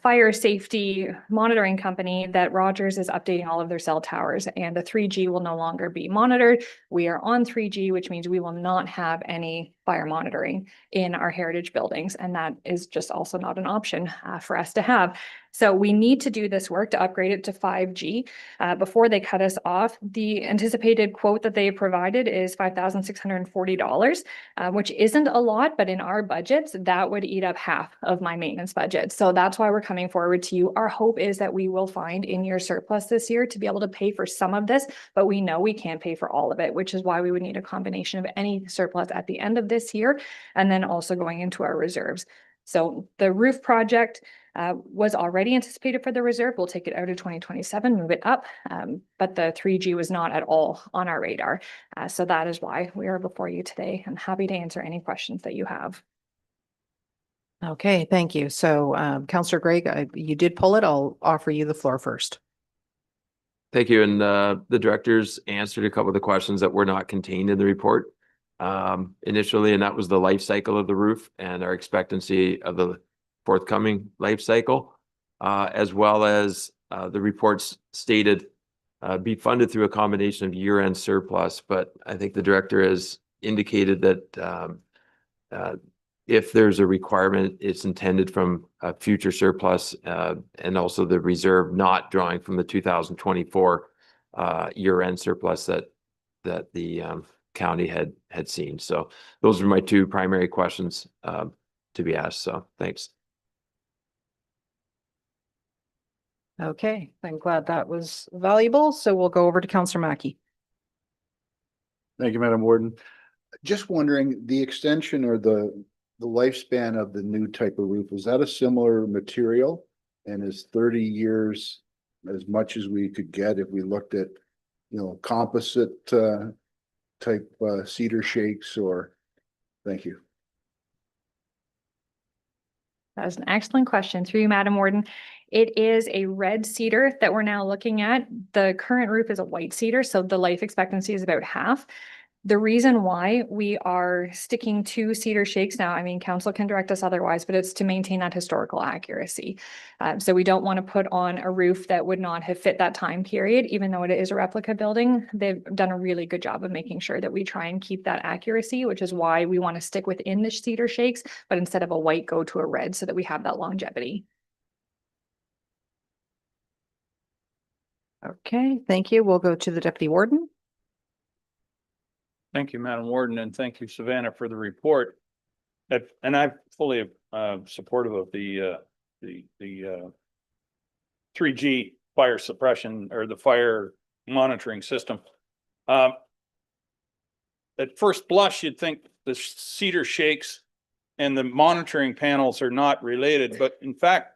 fire safety monitoring company that Rogers is updating all of their cell towers, and the 3G will no longer be monitored. We are on 3G, which means we will not have any fire monitoring in our heritage buildings, and that is just also not an option for us to have. So we need to do this work to upgrade it to 5G before they cut us off. The anticipated quote that they provided is $5,640, which isn't a lot, but in our budgets, that would eat up half of my maintenance budget. So that's why we're coming forward to you. Our hope is that we will find in your surplus this year to be able to pay for some of this, but we know we can't pay for all of it, which is why we would need a combination of any surplus at the end of this year and then also going into our reserves. So the roof project was already anticipated for the reserve. We'll take it out of 2027, move it up, but the 3G was not at all on our radar. So that is why we are before you today. I'm happy to answer any questions that you have. Okay, thank you. So Councillor Gregg, you did pull it. I'll offer you the floor first. Thank you. And the directors answered a couple of the questions that were not contained in the report initially, and that was the life cycle of the roof and our expectancy of the forthcoming life cycle, as well as the reports stated be funded through a combination of year-end surplus. But I think the director has indicated that if there's a requirement, it's intended from a future surplus and also the reserve not drawing from the 2024 year-end surplus that the county had seen. So those are my two primary questions to be asked. So thanks. Okay, I'm glad that was valuable. So we'll go over to Councillor Mackey. Thank you, Madam Warden. Just wondering, the extension or the the lifespan of the new type of roof, is that a similar material? And is 30 years as much as we could get if we looked at, you know, composite type cedar shakes or? Thank you. That is an excellent question. Through you, Madam Warden. It is a red cedar that we're now looking at. The current roof is a white cedar, so the life expectancy is about half. The reason why we are sticking to cedar shakes now, I mean, council can direct us otherwise, but it's to maintain that historical accuracy. So we don't want to put on a roof that would not have fit that time period, even though it is a replica building. They've done a really good job of making sure that we try and keep that accuracy, which is why we want to stick within the cedar shakes, but instead of a white, go to a red so that we have that longevity. Okay, thank you. We'll go to the deputy warden. Thank you, Madam Warden, and thank you, Savannah, for the report. And I'm fully supportive of the 3G fire suppression or the fire monitoring system. At first blush, you'd think the cedar shakes and the monitoring panels are not related, but in fact,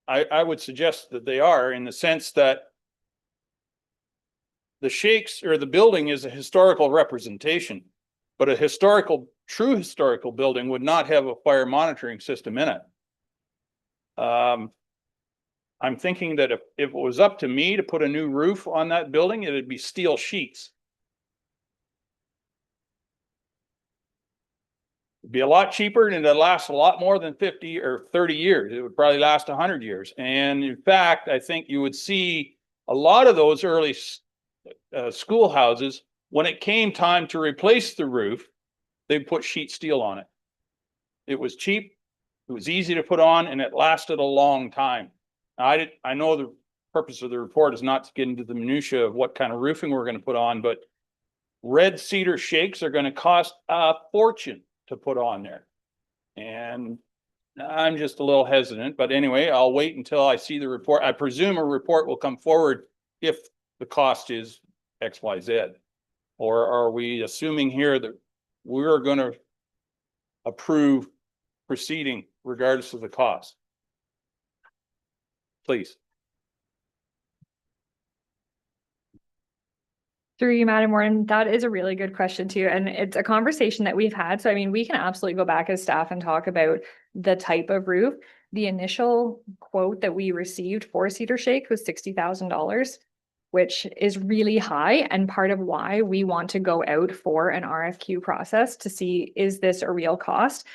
I would suggest that they are, in the sense that the shakes or the building is a historical representation, but a true historical building would not have a fire monitoring system in it. I'm thinking that if it was up to me to put a new roof on that building, it'd be steel sheets. It'd be a lot cheaper and it'd last a lot more than 50 or 30 years. It would probably last 100 years. And in fact, I think you would see a lot of those early schoolhouses, when it came time to replace the roof, they put sheet steel on it. It was cheap, it was easy to put on, and it lasted a long time. I know the purpose of the report is not to get into the minutia of what kind of roofing we're going to put on, but red cedar shakes are going to cost a fortune to put on there. And I'm just a little hesitant, but anyway, I'll wait until I see the report. I presume a report will come forward if the cost is XYZ, or are we assuming here that we're going to approve proceeding regardless of the cost? Please. Through you, Madam Warden, that is a really good question too. And it's a conversation that we've had. So, I mean, we can absolutely go back as staff and talk about the type of roof. The initial quote that we received for Cedar Shake was $60,000. Which is really high, and part of why we want to go out for an RFQ process to see, is this a real cost?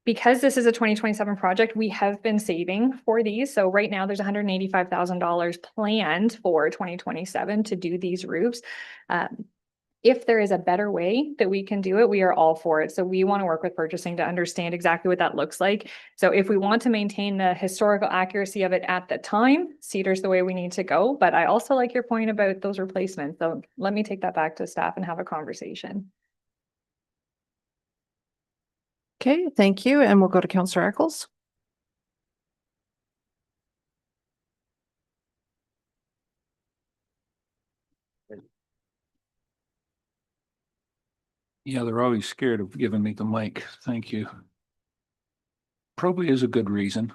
Because this is a 2027 project, we have been saving for these. So right now there's $185,000 planned for 2027 to do these roofs. If there is a better way that we can do it, we are all for it. So we want to work with purchasing to understand exactly what that looks like. So if we want to maintain the historical accuracy of it at the time, cedar's the way we need to go. But I also like your point about those replacements. So let me take that back to staff and have a conversation. Okay, thank you. And we'll go to Councillor Eccles. Yeah, they're always scared of giving me the mic. Thank you. Probably is a good reason.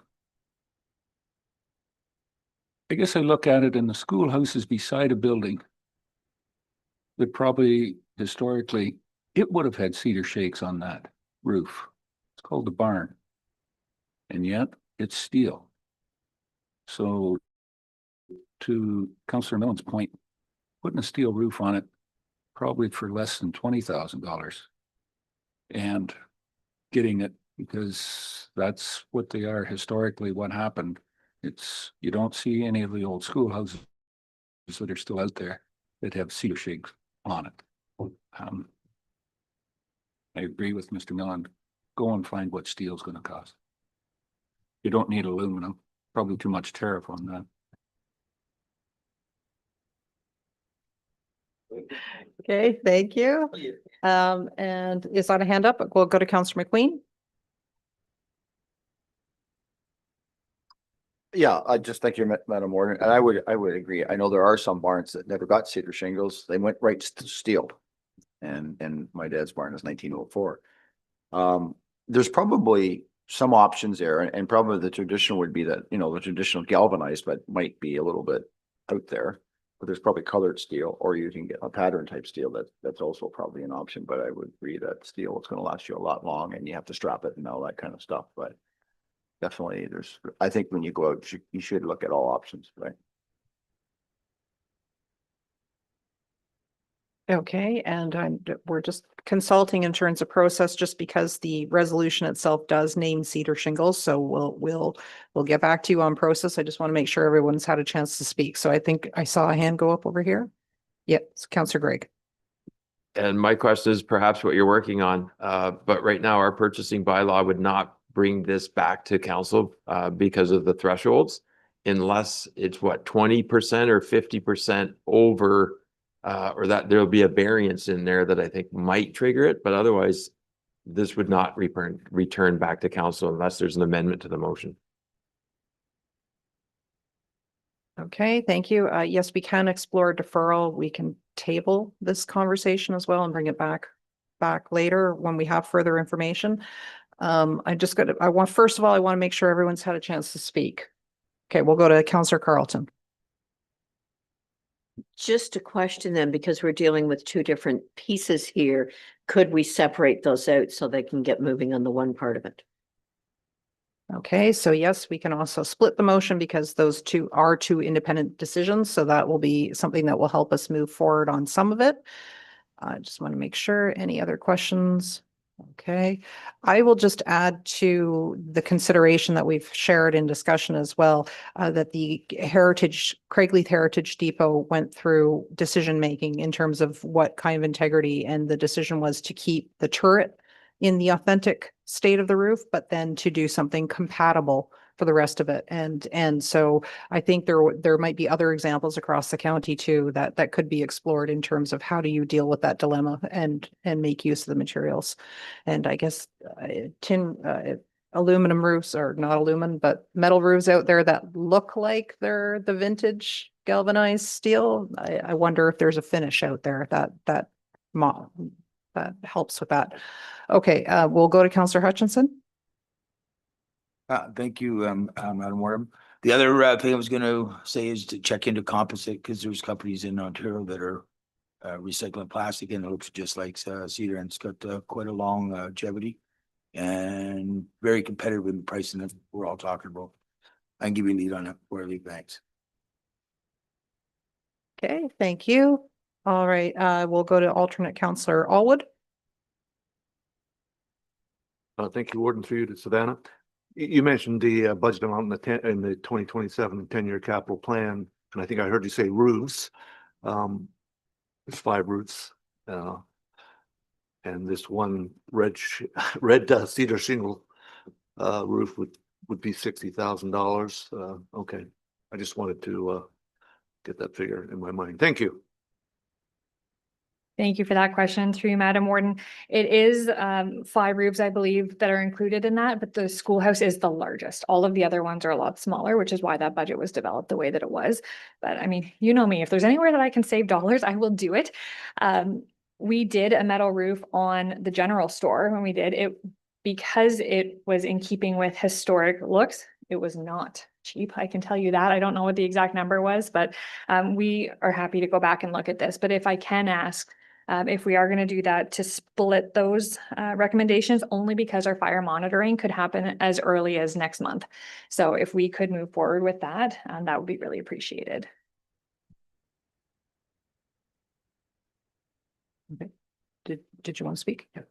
I guess I look at it, in the schoolhouse is beside a building that probably historically it would have had cedar shakes on that roof. It's called the barn. And yet it's steel. So to Councillor Millen's point, putting a steel roof on it probably for less than $20,000 and getting it, because that's what they are historically. What happened, it's, you don't see any of the old schoolhouses that are still out there that have cedar shakes on it. I agree with Mr. Millen. Go and find what steel is going to cost. You don't need aluminum, probably too much tariff on that. Okay, thank you. And is that a hand up? We'll go to Councillor McQueen. Yeah, I just thank you, Madam Warden, and I would agree. I know there are some barns that never got cedar shingles. They went right to steel. And my dad's barn is 1904. There's probably some options there, and probably the traditional would be that, you know, the traditional galvanized, but might be a little bit out there. But there's probably colored steel, or you can get a pattern type steel that's also probably an option. But I would agree that steel is going to last you a lot long, and you have to strap it and all that kind of stuff. But definitely, I think when you go out, you should look at all options, right? Okay, and we're just consulting in terms of process, just because the resolution itself does name cedar shingles. So we'll get back to you on process. I just want to make sure everyone's had a chance to speak. So I think I saw a hand go up over here. Yep, it's Councillor Greg. And my question is perhaps what you're working on, but right now our purchasing bylaw would not bring this back to council because of the thresholds, unless it's what, 20% or 50% over, or that there'll be a variance in there that I think might trigger it, but otherwise this would not return back to council unless there's an amendment to the motion. Okay, thank you. Yes, we can explore deferral. We can table this conversation as well and bring it back later when we have further information. First of all, I want to make sure everyone's had a chance to speak. Okay, we'll go to Councillor Carlton. Just a question then, because we're dealing with two different pieces here, could we separate those out so they can get moving on the one part of it? Okay, so yes, we can also split the motion because those two are two independent decisions. So that will be something that will help us move forward on some of it. I just want to make sure. Any other questions? Okay, I will just add to the consideration that we've shared in discussion as well, that the Craigleith Heritage Depot went through decision-making in terms of what kind of integrity, and the decision was to keep the turret in the authentic state of the roof, but then to do something compatible for the rest of it. And so I think there might be other examples across the county too that could be explored in terms of how do you deal with that dilemma and make use of the materials. And I guess aluminum roofs, or not aluminum, but metal roofs out there that look like they're the vintage galvanized steel. I wonder if there's a finish out there that helps with that. Okay, we'll go to Councillor Hutchinson. Thank you, Madam Warden. The other thing I was going to say is to check into composite, because there's companies in Ontario that are recycling plastic, and it looks just like cedar, and it's got quite a long longevity and very competitive in the pricing that we're all talking about. I can give you a lead on it for lead. Thanks. Okay, thank you. All right, we'll go to alternate Councillor Allwood. Thank you, Warden, through you to Savannah. You mentioned the budget amount in the 2027 10-year capital plan, and I think I heard you say roofs. There's 5 roofs, and this one red cedar shingle roof would be $60,000. Okay, I just wanted to get that figure in my mind. Thank you. Thank you for that question, through you, Madam Warden. It is 5 roofs, I believe, that are included in that, but the schoolhouse is the largest. All of the other ones are a lot smaller, which is why that budget was developed the way that it was. But I mean, you know me, if there's anywhere that I can save dollars, I will do it. We did a metal roof on the general store when we did it, because it was in keeping with historic looks. It was not cheap, I can tell you that. I don't know what the exact number was, but we are happy to go back and look at this. But if I can ask, if we are going to do that, to split those recommendations, only because our fire monitoring could happen as early as next month. So if we could move forward with that, that would be really appreciated. Okay. Did you want to speak? Yeah.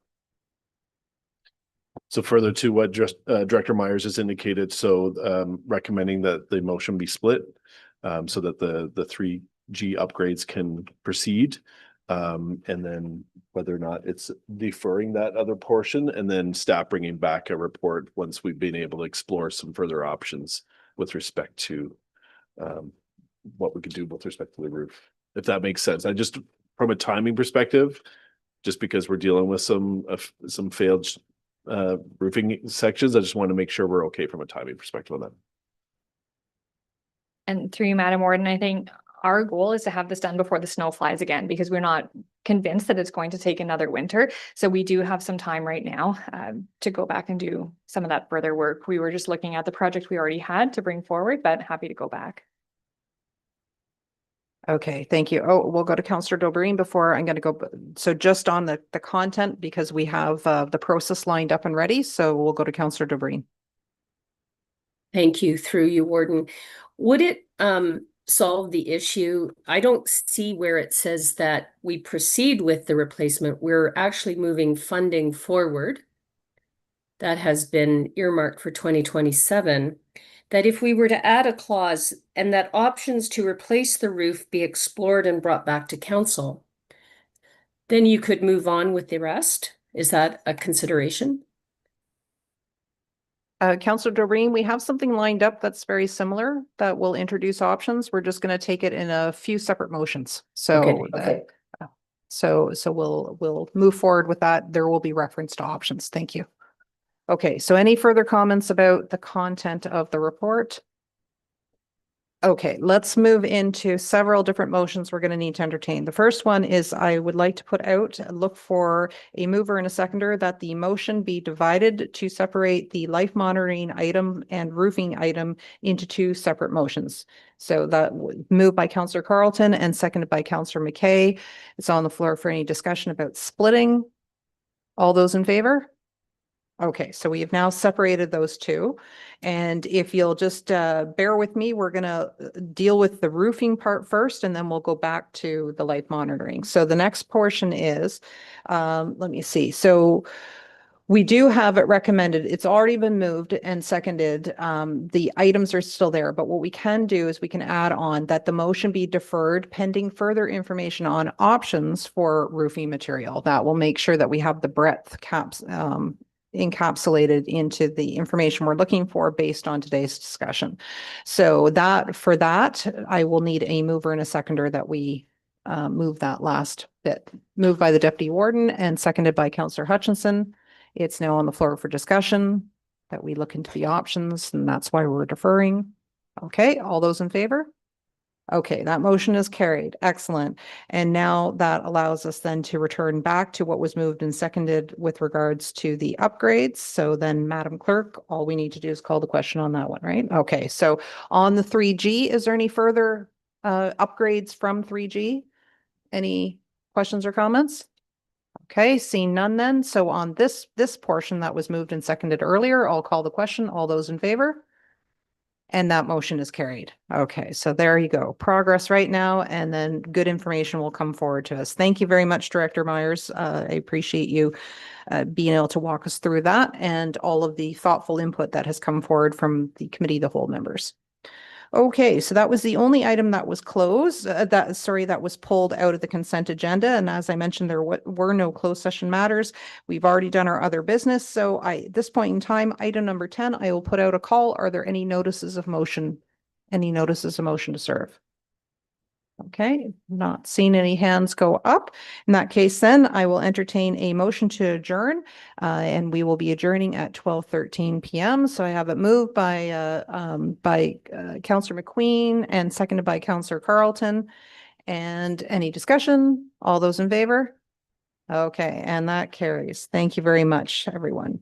So further to what Director Myers has indicated, so recommending that the motion be split so that the 3G upgrades can proceed. And then whether or not it's deferring that other portion, and then staff bringing back a report once we've been able to explore some further options with respect to what we could do with respect to the roof, if that makes sense. I just, from a timing perspective, just because we're dealing with some failed roofing sections, I just want to make sure we're okay from a timing perspective on that. And through you, Madam Warden, I think our goal is to have this done before the snow flies again, because we're not convinced that it's going to take another winter. So we do have some time right now to go back and do some of that further work. We were just looking at the project we already had to bring forward, but happy to go back. Okay, thank you. Oh, we'll go to Councillor Dobreen before I'm going to go. So just on the content, because we have the process lined up and ready. So we'll go to Councillor Dobreen. Thank you, through you, Warden. Would it solve the issue? I don't see where it says that we proceed with the replacement. We're actually moving funding forward that has been earmarked for 2027. That if we were to add a clause and that options to replace the roof be explored and brought back to council, then you could move on with the rest. Is that a consideration? Councillor Doreen, we have something lined up that's very similar that will introduce options. We're just going to take it in a few separate motions. So, so we'll move forward with that. There will be reference to options. Thank you. Okay, so any further comments about the content of the report? Okay, let's move into several different motions we're going to need to entertain. The first one is I would like to put out, look for a mover and a seconder that the motion be divided to separate the life monitoring item and roofing item into two separate motions. So that moved by Councillor Carleton and seconded by Councillor McKay. It's on the floor for any discussion about splitting. All those in favor? Okay, so we have now separated those two. And if you'll just bear with me, we're going to deal with the roofing part first, and then we'll go back to the life monitoring. So the next portion is, let me see. So we do have it recommended. It's already been moved and seconded. The items are still there, but what we can do is we can add on that the motion be deferred pending further information on options for roofing material. That will make sure that we have the breadth caps encapsulated into the information we're looking for based on today's discussion. So that for that, I will need a mover and a seconder that we move that last bit. Moved by the Deputy Warden and seconded by Councillor Hutchinson. It's now on the floor for discussion that we look into the options, and that's why we're deferring. Okay, all those in favor? Okay, that motion is carried. Excellent. And now that allows us then to return back to what was moved and seconded with regards to the upgrades. So then, Madam Clerk, all we need to do is call the question on that one, right? Okay, so on the 3G, is there any further upgrades from 3G? Any questions or comments? Okay, seeing none then. So on this portion that was moved and seconded earlier, I'll call the question. All those in favor? And that motion is carried. Okay, so there you go. Progress right now, and then good information will come forward to us. Thank you very much, Director Myers. I appreciate you being able to walk us through that and all of the thoughtful input that has come forward from the committee, the whole members. Okay, so that was the only item that was closed, that was pulled out of the consent agenda. And as I mentioned, there were no closed session matters. We've already done our other business. So at this point in time, item number 10, I will put out a call. Are there any notices of motion? Any notices of motion to serve? Okay, not seeing any hands go up. In that case, then I will entertain a motion to adjourn, and we will be adjourning at 12:13 p.m. So I have it moved by Councillor McQueen and seconded by Councillor Carleton. And any discussion? All those in favor? Okay, and that carries. Thank you very much, everyone.